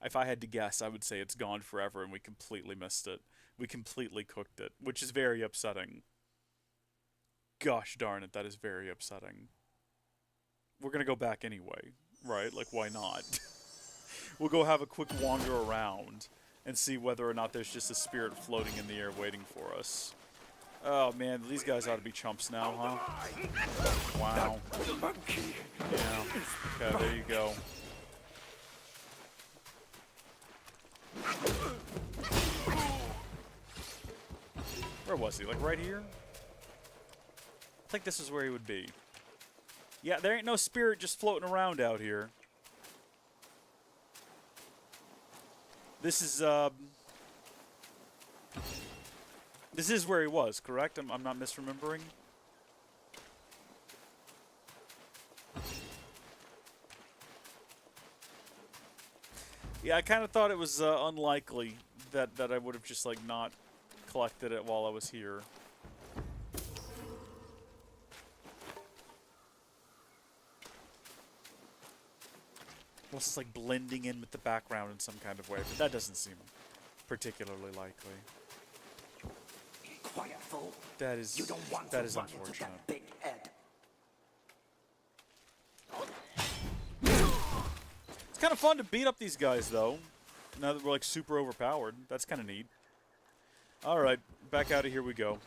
Speaker 1: If I had to guess, I would say it's gone forever and we completely missed it. We completely cooked it, which is very upsetting. Gosh darn it, that is very upsetting. We're going to go back anyway, right? Like, why not? We'll go have a quick wander around and see whether or not there's just a spirit floating in the air waiting for us. Oh man, these guys ought to be chumps now, huh? Wow. Yeah. Okay, there you go. Where was he? Like right here? I think this is where he would be. Yeah, there ain't no spirit just floating around out here. This is where he was, correct? I'm not misremembering? Yeah, I kind of thought it was unlikely that I would have just, like, not collected it while I was here. Unless it's, like, blending in with the background in some kind of way, but that doesn't seem particularly likely.
Speaker 3: Quiet, fool.
Speaker 1: That is unfortunate.
Speaker 3: That big head.
Speaker 1: It's kind of fun to beat up these guys, though. Now that we're, like, super overpowered. That's kind of neat. Alright, back out of here we go.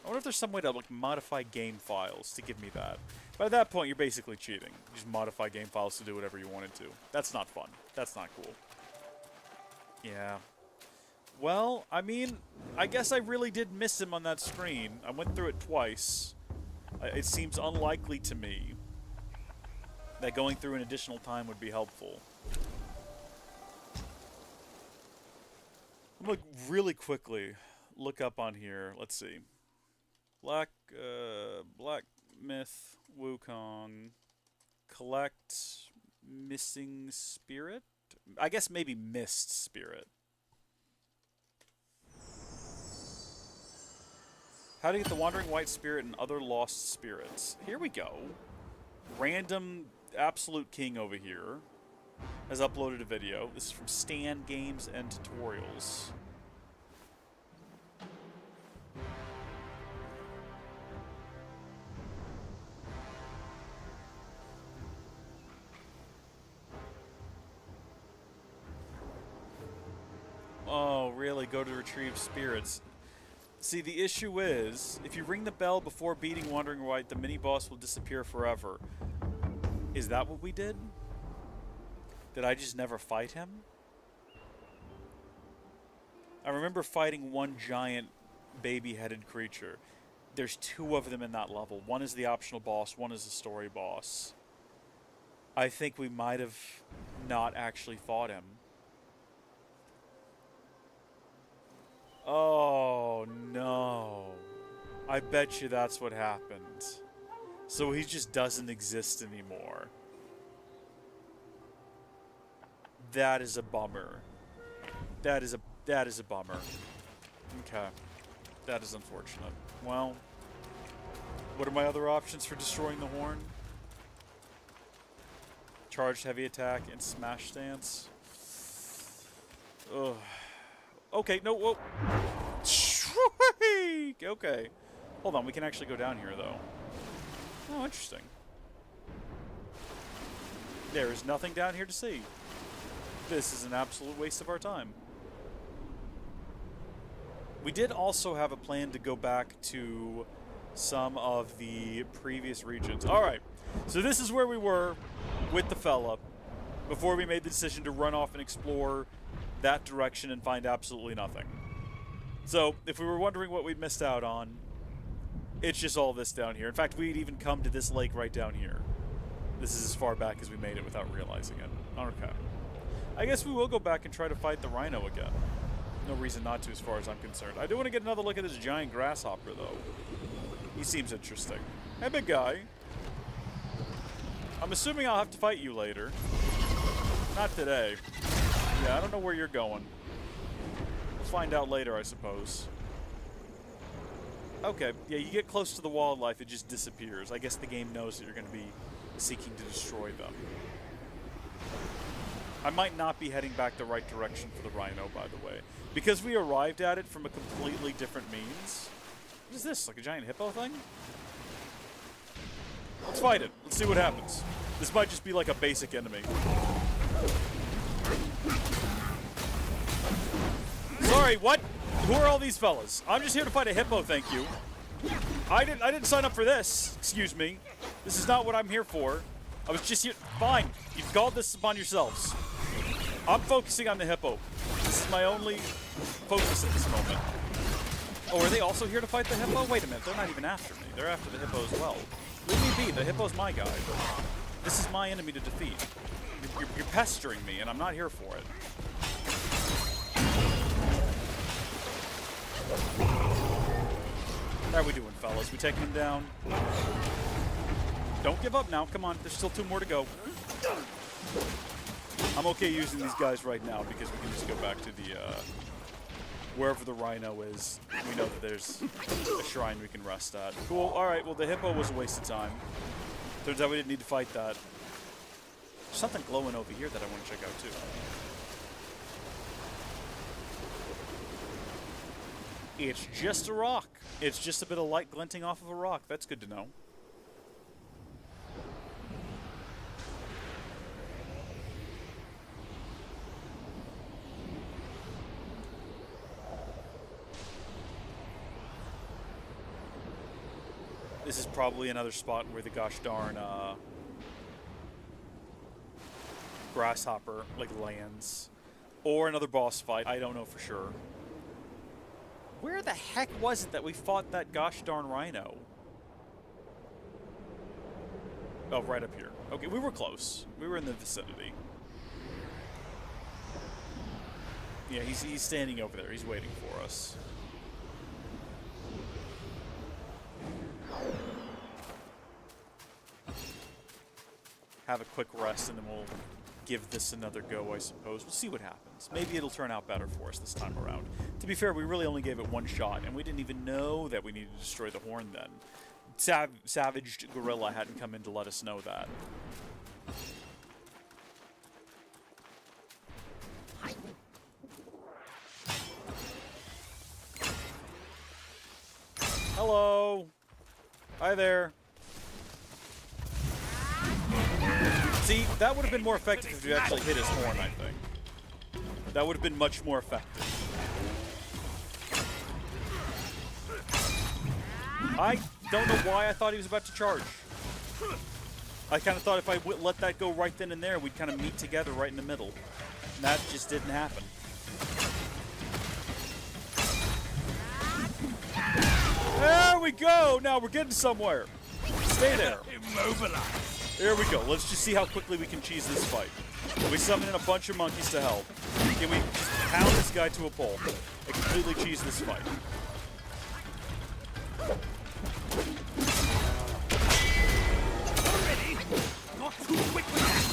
Speaker 1: I wonder if there's some way to, like, modify game files to give me that. But at that point, you're basically cheating. You just modify game files to do whatever you wanted to. That's not fun. That's not cool. Yeah. Well, I mean, I guess I really did miss him on that screen. I went through it twice. It seems unlikely to me that going through an additional time would be helpful. I'm gonna really quickly look up on here. Let's see. Black Myth, Wukong, collect missing spirit? I guess maybe missed spirit. How to get the Wandering White Spirit and other lost spirits. Here we go. Random absolute king over here has uploaded a video. This is from Stan Games and Tutorials. Oh, really? Go to retrieve spirits. See, the issue is, if you ring the bell before beating Wandering White, the mini-boss will disappear forever. Is that what we did? Did I just never fight him? I remember fighting one giant baby-headed creature. There's two of them in that level. One is the optional boss, one is the story boss. I think we might have not actually fought him. Oh, no. I bet you that's what happened. So he just doesn't exist anymore. That is a bummer. That is a bummer. Okay. That is unfortunate. Well, what are my other options for destroying the horn? Charged heavy attack and smash stance. Ugh. Okay, no, whoa. Okay. Hold on, we can actually go down here, though. Oh, interesting. There is nothing down here to see. This is an absolute waste of our time. We did also have a plan to go back to some of the previous regions. Alright, so this is where we were with the fella before we made the decision to run off and explore that direction and find absolutely nothing. So, if we were wondering what we'd missed out on, it's just all this down here. In fact, we'd even come to this lake right down here. This is as far back as we made it without realizing it. Okay. I guess we will go back and try to fight the rhino again. No reason not to as far as I'm concerned. I do want to get another look at this giant grasshopper, though. He seems interesting. Hey, big guy. I'm assuming I'll have to fight you later. Not today. Yeah, I don't know where you're going. We'll find out later, I suppose. Okay, yeah, you get close to the wildlife, it just disappears. I guess the game knows that you're going to be seeking to destroy them. I might not be heading back the right direction for the rhino, by the way. Because we arrived at it from a completely different means. What is this, like a giant hippo thing? Let's fight it. Let's see what happens. This might just be like a basic enemy. Sorry, what? Who are all these fellas? I'm just here to fight a hippo, thank you. I didn't sign up for this. Excuse me. This is not what I'm here for. I was just here. Fine. You've called this upon yourselves. I'm focusing on the hippo. This is my only focus at this moment. Oh, are they also here to fight the hippo? Wait a minute. They're not even after me. They're after the hippo as well. Leave me be. The hippo's my guy. This is my enemy to defeat. You're pestering me, and I'm not here for it. How are we doing, fellas? We taking him down? Don't give up now. Come on. There's still 2 more to go. I'm okay using these guys right now because we can just go back to the, wherever the rhino is. We know that there's a shrine we can rest at. Cool. Alright, well, the hippo was a waste of time. Turns out we didn't need to fight that. There's something glowing over here that I want to check out, too. It's just a rock. It's just a bit of light glinting off of a rock. That's good to know. This is probably another spot where the gosh darn grasshopper like lands. Or another boss fight. I don't know for sure. Where the heck was it that we fought that gosh darn rhino? Oh, right up here. Okay, we were close. We were in the vicinity. Yeah, he's standing over there. He's waiting for us. Have a quick rest, and then we'll give this another go, I suppose. We'll see what happens. Maybe it'll turn out better for us this time around. To be fair, we really only gave it 1 shot, and we didn't even know that we needed to destroy the horn then. Savaged Gorilla hadn't come in to let us know that. Hello! Hi there! See, that would have been more effective if you actually hit his horn, I think. That would have been much more effective. I don't know why I thought he was about to charge. I kind of thought if I let that go right then and there, we'd kind of meet together right in the middle. And that just didn't happen. There we go! Now we're getting somewhere. Stay there.
Speaker 2: Immobilize.
Speaker 1: There we go. Let's just see how quickly we can cheese this fight. We summon in a bunch of monkeys to help. Can we just pound this guy to a pulp and completely cheese this fight?
Speaker 2: Ready? Not too quick with that.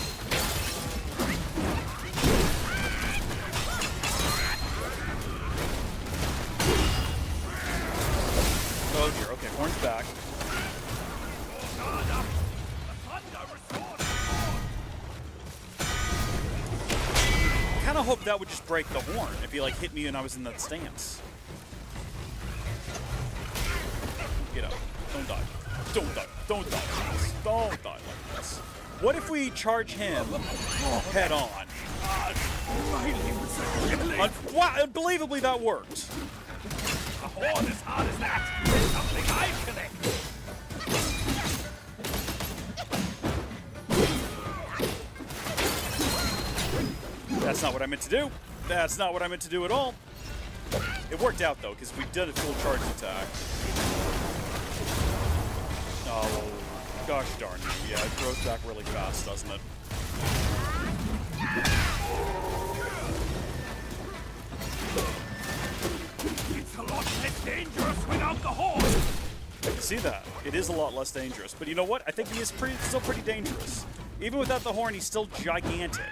Speaker 1: Oh dear. Okay, horn's back. I kind of hope that would just break the horn if he like hit me and I was in that stance. Get up. Don't die. Don't die. Don't die like this. Don't die like this. What if we charge him head on? Unbelievably, that worked.
Speaker 2: A horn as hard as that is something I connect.
Speaker 1: That's not what I meant to do. That's not what I meant to do at all. It worked out, though, because we did a full charge attack. Oh, gosh darn it. Yeah, it grows back really fast, doesn't it?
Speaker 2: It's a lot less dangerous without the horn.
Speaker 1: I can see that. It is a lot less dangerous. But you know what? I think he is still pretty dangerous. Even without the horn, he's still gigantic.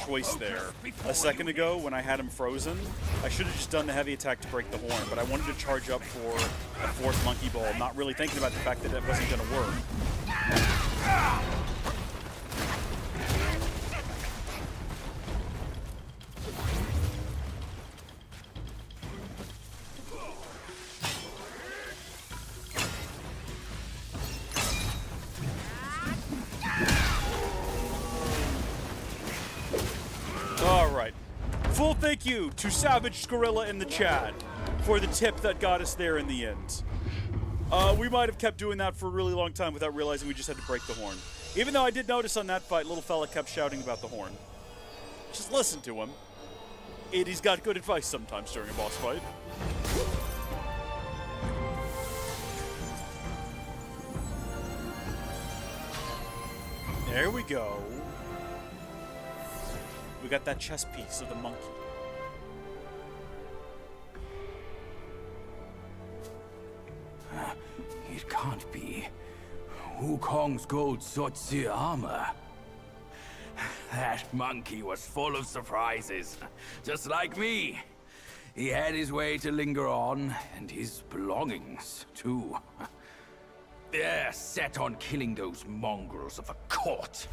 Speaker 1: Choice there. A second ago, when I had him frozen, I should have just done the heavy attack to break the horn, but I wanted to charge up for a fourth monkey ball, not really thinking about the fact that it wasn't going to work. Full thank you to Savage Gorilla in the chat for the tip that got us there in the end. We might have kept doing that for a really long time without realizing we just had to break the horn. Even though I did notice on that fight, little fella kept shouting about the horn. Just listen to him. He's got good advice sometimes during a boss fight. There we go. We got that chess piece of the monkey.
Speaker 2: It can't be. Wukong's gold Zotzi armor. That monkey was full of surprises. Just like me. He had his way to linger on, and his belongings, too. They're set on killing those mongrels of a court.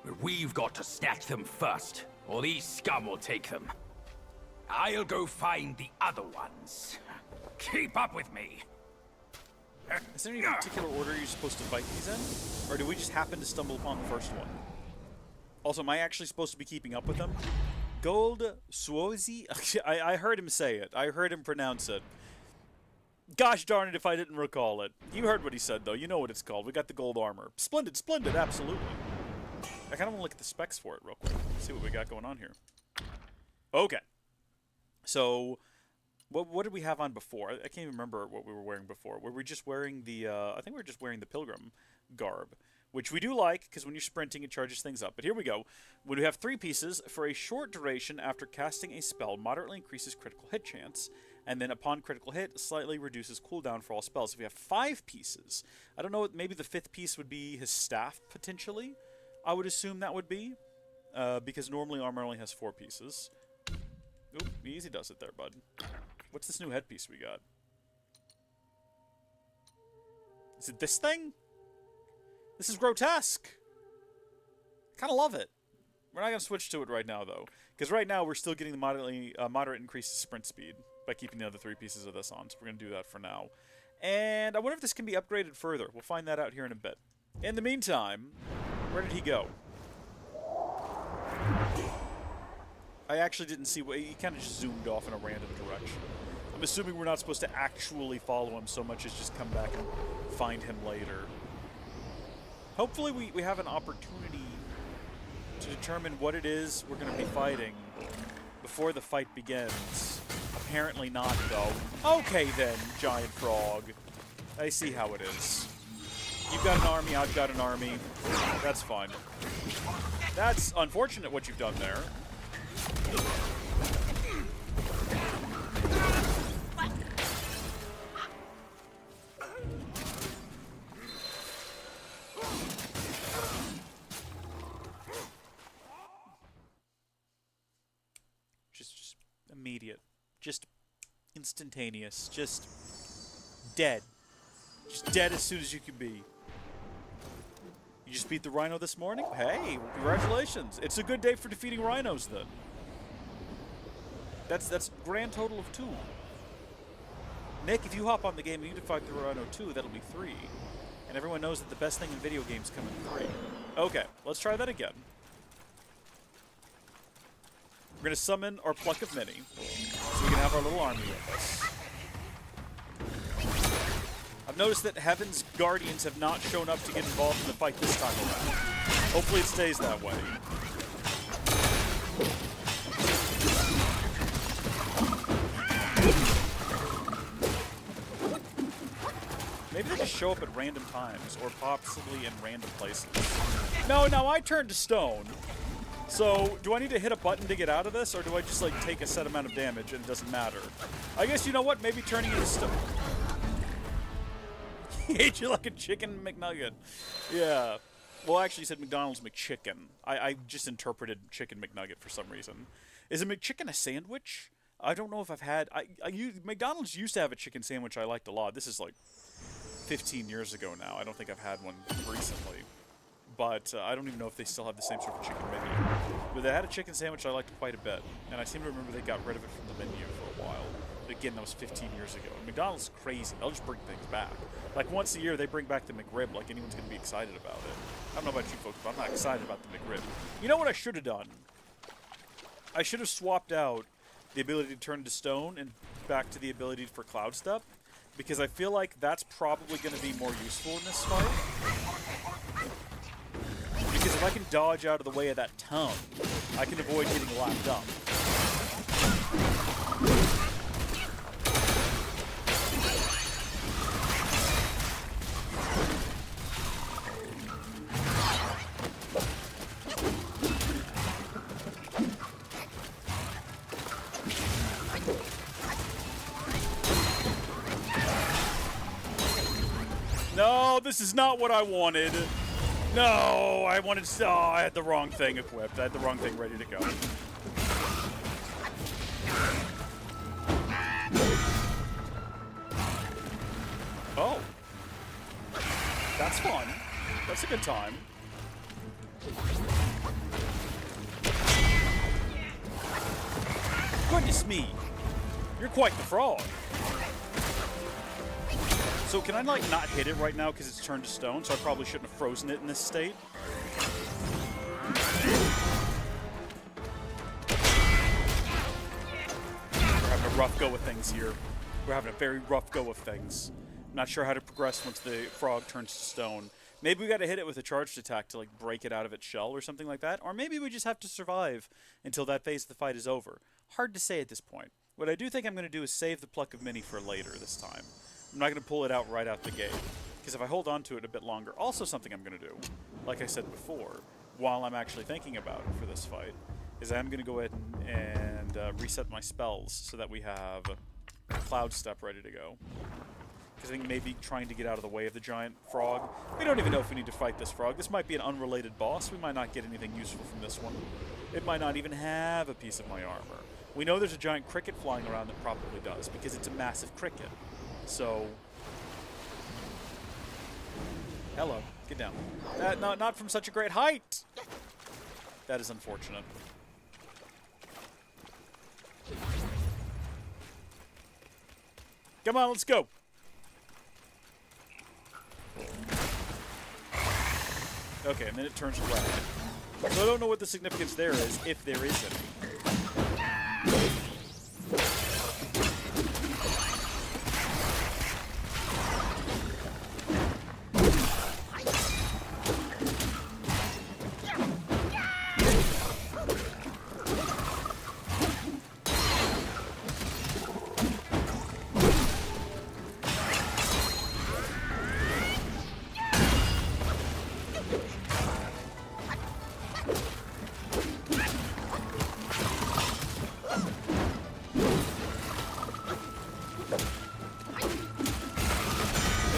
Speaker 2: But we've got to snatch them first, or these scum will take them. I'll go find the other ones. Keep up with me.
Speaker 1: Is there any particular order you're supposed to fight these in? Or do we just happen to stumble upon the first one? Also, am I actually supposed to be keeping up with them? Gold Swazi? I heard him say it. I heard him pronounce it. Gosh darn it if I didn't recall it. You heard what he said, though. You know what it's called. We got the gold armor. Splendid, splendid, absolutely. I kind of want to look at the specs for it real quick. See what we got going on here. Okay. So, what did we have on before? I can't even remember what we were wearing before. Were we just wearing the, I think we were just wearing the pilgrim garb, which we do like, because when you're sprinting, it charges things up. But here we go. When we have 3 pieces, for a short duration after casting a spell, moderately increases critical hit chance, and then upon critical hit, slightly reduces cooldown for all spells. If we have 5 pieces, I don't know, maybe the 5th piece would be his staff, potentially? I would assume that would be, because normally armor only has 4 pieces. Oop, easy does it there, bud. What's this new headpiece we got? Is it this thing? This is grotesque. Kind of love it. We're not going to switch to it right now, though, because right now we're still getting the moderate increase to sprint speed by keeping the other 3 pieces of this on, so we're going to do that for now. And I wonder if this can be upgraded further. We'll find that out here in a bit. In the meantime, where did he go? I actually didn't see what he kind of just zoomed off in a random direction. I'm assuming we're not supposed to actually follow him so much as just come back and find him later. Hopefully we have an opportunity to determine what it is we're going to be fighting before the fight begins. Apparently not, though. Okay then, giant frog. I see how it is. You've got an army, I've got an army. That's fine. That's unfortunate what you've done there. Immediate. Just instantaneous. Just dead. Just dead as soon as you can be. You just beat the rhino this morning? Hey, congratulations. It's a good day for defeating rhinos, then. That's grand total of 2. Nick, if you hop on the game and you fight the rhino 2, that'll be 3. And everyone knows that the best thing in video games come in 3. Okay, let's try that again. We're going to summon our Pluck of Many, so we can have our little army with us. I've noticed that Heaven's Guardians have not shown up to get involved in the fight this time around. Hopefully it stays that way. Maybe they just show up at random times, or possibly in random places. No, now I turned to stone. So, do I need to hit a button to get out of this, or do I just, like, take a set amount of damage and it doesn't matter? I guess, you know what? Maybe turning into stone. He ate you like a chicken McNugget. Yeah. Well, actually, he said McDonald's McChicken. I just interpreted chicken McNugget for some reason. Is a McChicken a sandwich? I don't know if I've had... McDonald's used to have a chicken sandwich I liked a lot. This is, like, 15 years ago now. I don't think I've had one recently. But I don't even know if they still have the same sort of chicken menu. But they had a chicken sandwich I liked quite a bit. And I seem to remember they got rid of it from the menu for a while. Again, that was 15 years ago. And McDonald's is crazy. They'll just bring things back. Like, once a year, they bring back the McRib like anyone's going to be excited about it. I don't know about you folks, but I'm not excited about the McRib. You know what I should have done? I should have swapped out the ability to turn to stone and back to the ability for Cloud Step. Because I feel like that's probably going to be more useful in this fight. Because if I can dodge out of the way of that tongue, I can avoid getting lapped up. No, this is not what I wanted. No, I wanted... Oh, I had the wrong thing equipped. I had the wrong thing ready to go. Oh. That's fun. That's a good time. Goodness me. You're quite the frog. So can I, like, not hit it right now because it's turned to stone? So I probably shouldn't have frozen it in this state. We're having a rough go of things here. We're having a very rough go of things. I'm not sure how to progress once the frog turns to stone. Maybe we got to hit it with a charged attack to, like, break it out of its shell or something like that. Or maybe we just have to survive until that phase of the fight is over. Hard to say at this point. What I do think I'm going to do is save the Pluck of Many for later this time. I'm not going to pull it out right out the gate, because if I hold on to it a bit longer, also something I'm going to do, like I said before, while I'm actually thinking about it for this fight, is I'm going to go ahead and reset my spells so that we have Cloud Step ready to go. Because I think maybe trying to get out of the way of the giant frog. We don't even know if we need to fight this frog. This might be an unrelated boss. We might not get anything useful from this one. It might not even have a piece of my armor. We know there's a giant cricket flying around that probably does, because it's a massive cricket. So, hello, get down. Not from such a great height. That is unfortunate. Come on, let's go. Okay, and then it turns red. So I don't know what the significance there is, if there is any.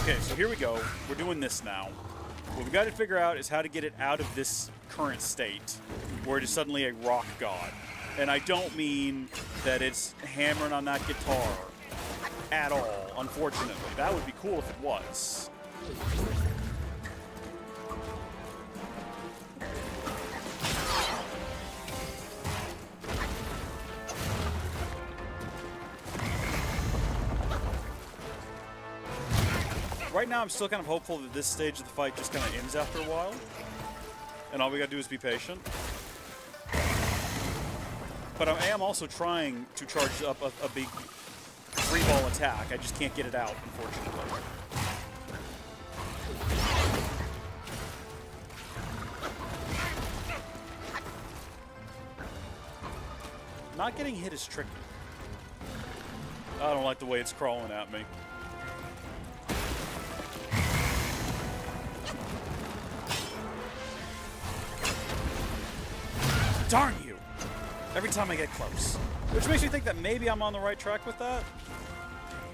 Speaker 1: Okay, so here we go. We're doing this now. What we've got to figure out is how to get it out of this current state, where it is suddenly a rock god. And I don't mean that it's hammering on that guitar at all, unfortunately. That would be cool if it was. Right now, I'm still kind of hopeful that this stage of the fight just kind of ends after a while. And all we gotta do is be patient. But I am also trying to charge up a big three-ball attack. I just can't get it out, unfortunately. Not getting hit is tricky. I don't like the way it's crawling at me. Darn you! Every time I get close. Which makes me think that maybe I'm on the right track with that.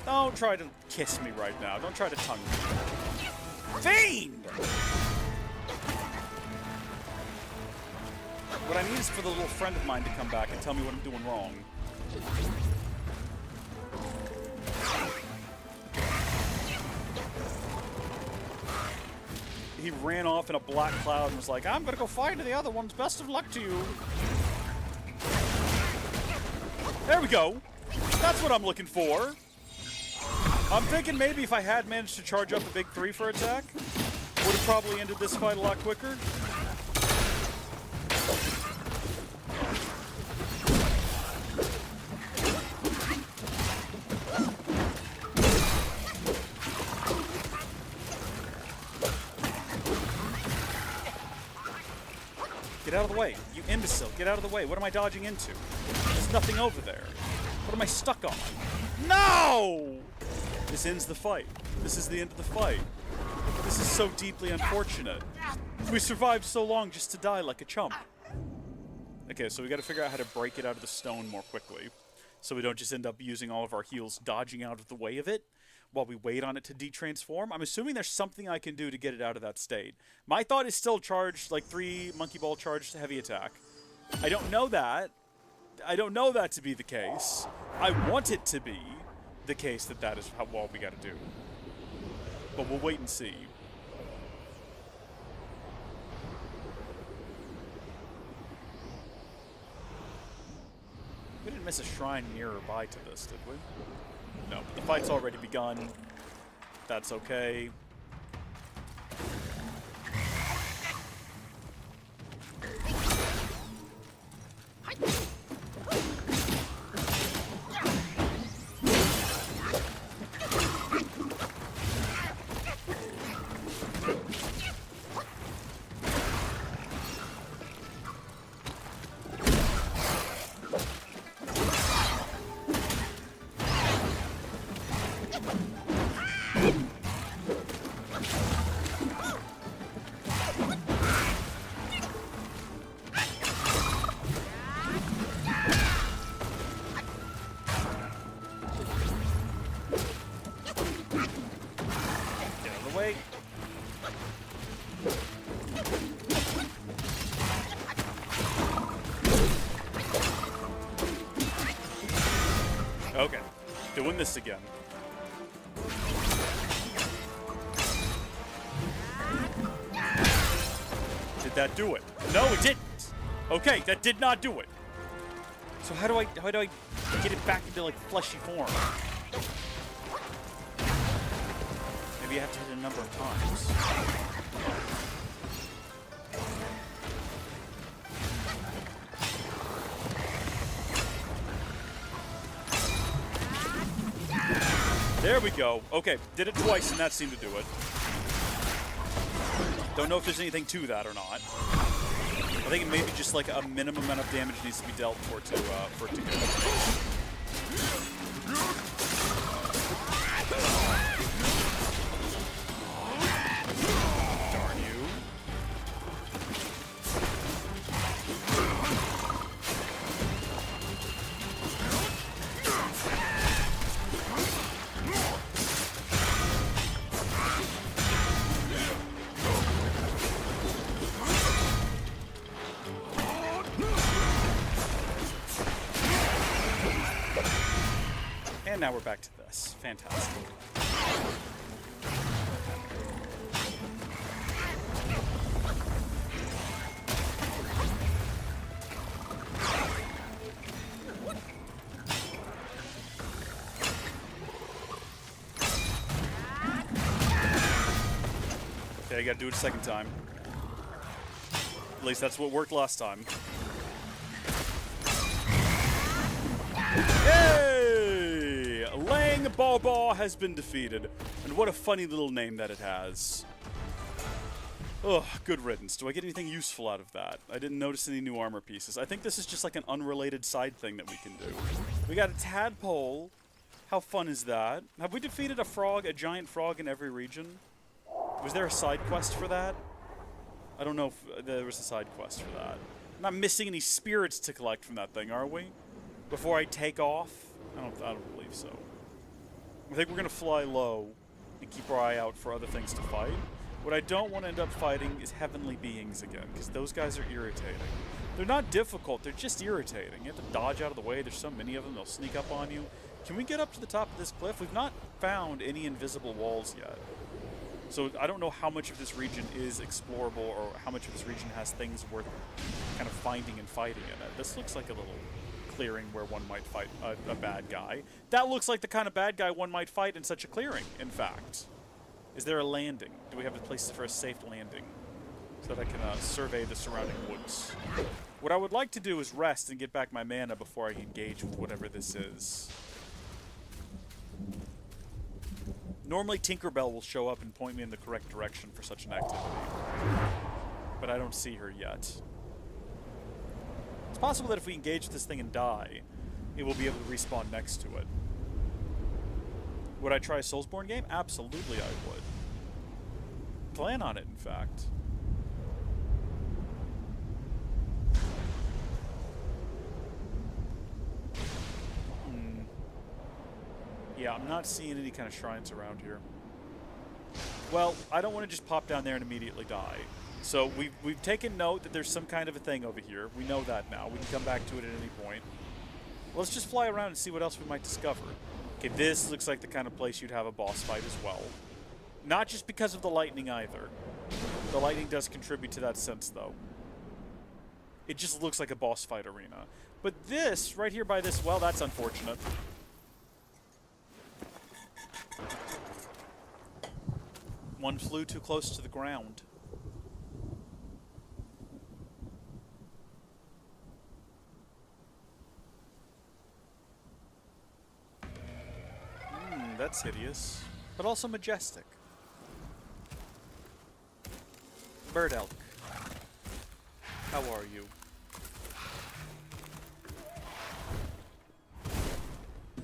Speaker 1: Don't try to kiss me right now. Don't try to tongue me. Fiend! What I need is for the little friend of mine to come back and tell me what I'm doing wrong. He ran off in a black cloud and was like, I'm gonna go fight the other ones. Best of luck to you. There we go. That's what I'm looking for. I'm thinking maybe if I had managed to charge up a big 3 for attack, would have probably ended this fight a lot quicker. Get out of the way, you imbecile. Get out of the way. What am I dodging into? There's nothing over there. What am I stuck on? No! This ends the fight. This is the end of the fight. This is so deeply unfortunate. We survived so long just to die like a chump. Okay, so we gotta figure out how to break it out of the stone more quickly, so we don't just end up using all of our heals dodging out of the way of it while we wait on it to detransform. I'm assuming there's something I can do to get it out of that state. My thought is still charged, like 3 Monkey Ball charged heavy attack. I don't know that. I don't know that to be the case. I want it to be the case that that is how well we gotta do. But we'll wait and see. We didn't miss a shrine nearer by to this, did we? No, but the fight's already begun. That's okay. Okay, doing this again. Did that do it? No, it didn't. Okay, that did not do it. So how do I get it back into like fleshy form? Maybe I have to hit it a number of times. There we go. Okay, did it twice and that seemed to do it. Don't know if there's anything to that or not. I think it may be just like a minimum amount of damage needs to be dealt for it to go. Darn you. And now we're back to this. Fantastic. Okay, I gotta do it a second time. At least that's what worked last time. Yay! Lang Baba has been defeated. And what a funny little name that it has. Ugh, good riddance. Do I get anything useful out of that? I didn't notice any new armor pieces. I think this is just like an unrelated side thing that we can do. We got a tadpole. How fun is that? Have we defeated a frog, a giant frog in every region? Was there a side quest for that? I don't know if there was a side quest for that. I'm not missing any spirits to collect from that thing, are we? Before I take off? I don't believe so. I think we're gonna fly low and keep our eye out for other things to fight. What I don't want to end up fighting is heavenly beings again, because those guys are irritating. They're not difficult, they're just irritating. You have to dodge out of the way, there's so many of them, they'll sneak up on you. Can we get up to the top of this cliff? We've not found any invisible walls yet. So I don't know how much of this region is explorable or how much of this region has things worth kind of finding and fighting in it. This looks like a little clearing where one might fight a bad guy. That looks like the kind of bad guy one might fight in such a clearing, in fact. Is there a landing? Do we have a place for a safe landing? So that I can survey the surrounding woods. What I would like to do is rest and get back my mana before I engage with whatever this is. Normally Tinkerbell will show up and point me in the correct direction for such an activity. But I don't see her yet. It's possible that if we engage this thing and die, it will be able to respawn next to it. Would I try a Soulsborne game? Absolutely I would. Plan on it, in fact. Yeah, I'm not seeing any kind of shrines around here. Well, I don't want to just pop down there and immediately die. So we've taken note that there's some kind of a thing over here. We know that now. We can come back to it at any point. Let's just fly around and see what else we might discover. Okay, this looks like the kind of place you'd have a boss fight as well. Not just because of the lightning either. The lightning does contribute to that sense, though. It just looks like a boss fight arena. But this, right here by this well, that's unfortunate. One flew too close to the ground. That's hideous, but also majestic. Bird elk, how are you?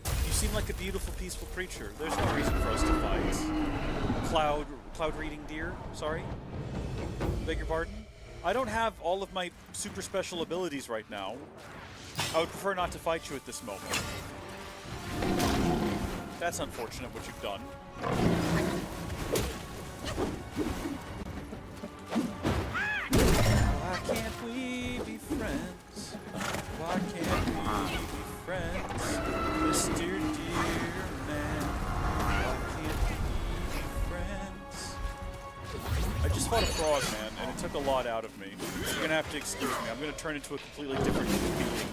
Speaker 1: You seem like a beautiful, peaceful creature. There's no reason for us to fight. Cloud reading deer, sorry. Beg your pardon? I don't have all of my super special abilities right now. I would prefer not to fight you at this moment. That's unfortunate what you've done. Why can't we be friends? Why can't we be friends? Mr. Dear Man, why can't we be friends? I just fought a frog, man, and it took a lot out of me. You're gonna have to excuse me. I'm gonna turn into a completely different human being.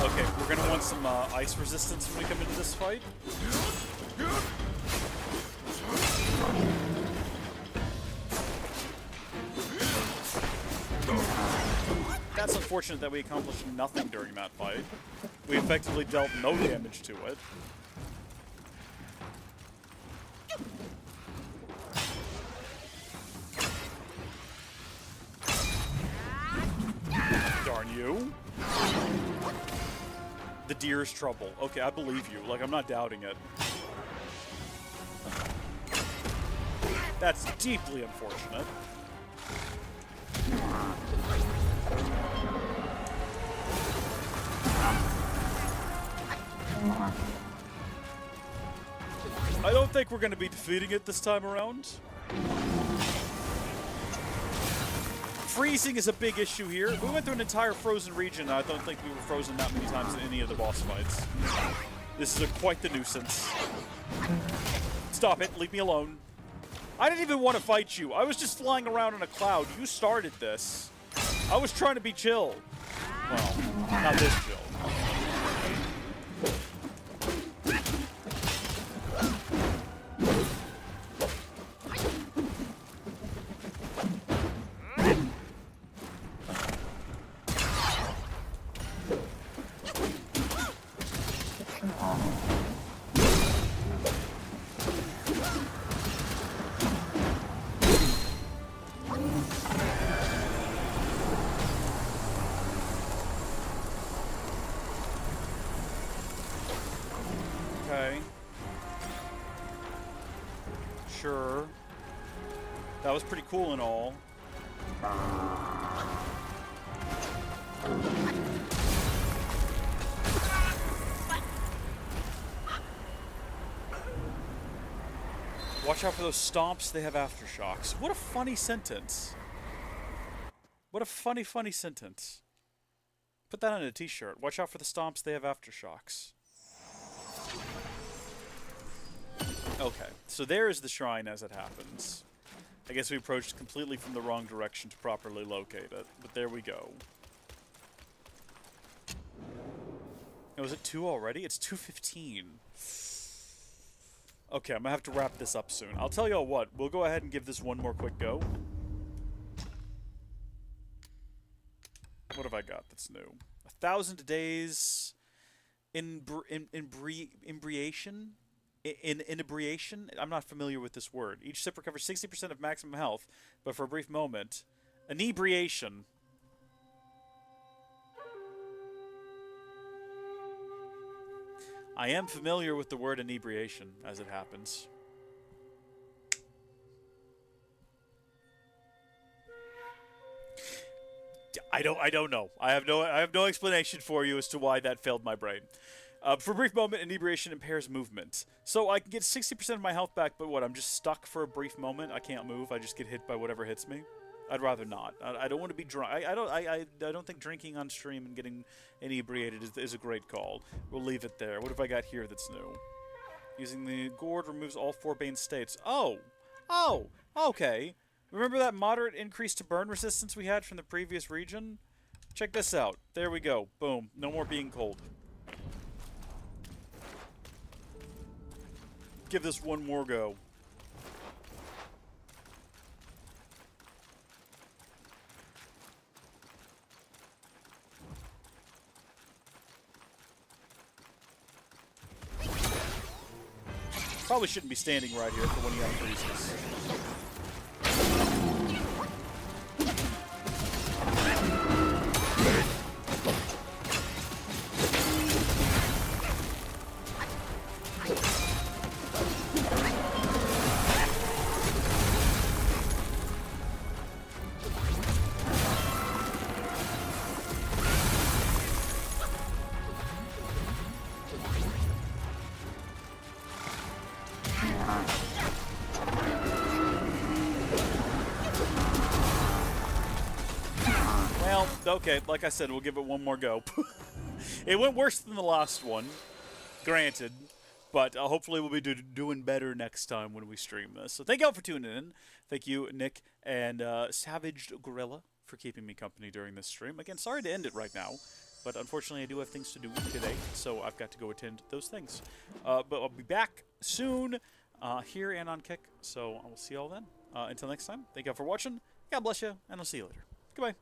Speaker 1: Okay, we're gonna want some ice resistance when we come into this fight. That's unfortunate that we accomplished nothing during that fight. We effectively dealt no damage to it. Darn you. The deer's trouble. Okay, I believe you. Like, I'm not doubting it. That's deeply unfortunate. I don't think we're going to be defeating it this time around. Freezing is a big issue here. We went through an entire frozen region, and I don't think we were frozen that many times in any of the boss fights. This is quite the nuisance. Stop it. Leave me alone. I didn't even want to fight you. I was just flying around in a cloud. You started this. I was trying to be chill. Well, not this chill. Okay. Sure. That was pretty cool and all. Watch out for those stomps, they have aftershocks. What a funny sentence. What a funny, funny sentence. Put that on a t-shirt. Watch out for the stomps, they have aftershocks. Okay, so there is the shrine as it happens. I guess we approached completely from the wrong direction to properly locate it, but there we go. Oh, is it 2 already? It's 2:15. Okay, I'm gonna have to wrap this up soon. I'll tell y'all what, we'll go ahead and give this one more quick go. What have I got that's new? 1,000 days inebriation? Inebriation? I'm not familiar with this word. Each sip recovers 60% of maximum health, but for a brief moment. Inebriation. I am familiar with the word inebriation, as it happens. I don't know. I have no explanation for you as to why that failed my brain. For a brief moment, inebriation impairs movement. So I can get 60% of my health back, but what, I'm just stuck for a brief moment? I can't move, I just get hit by whatever hits me? I'd rather not. I don't want to be drunk. I don't think drinking on stream and getting inebriated is a great call. We'll leave it there. What have I got here that's new? Using the gourd removes all 4 bane states. Oh! Oh! Okay. Remember that moderate increase to burn resistance we had from the previous region? Check this out. There we go. Boom. No more being cold. Give this one more go. Probably shouldn't be standing right here for when he unfreezes. Okay, like I said, we'll give it one more go. It went worse than the last one, granted, but hopefully we'll be doing better next time when we stream this. So thank y'all for tuning in. Thank you, Nick and Savaged Gorilla, for keeping me company during this stream. Again, sorry to end it right now, but unfortunately I do have things to do today, so I've got to go attend those things. But I'll be back soon here and on Kick, so I will see y'all then. Until next time, thank y'all for watching. God bless you, and I'll see you later. Goodbye.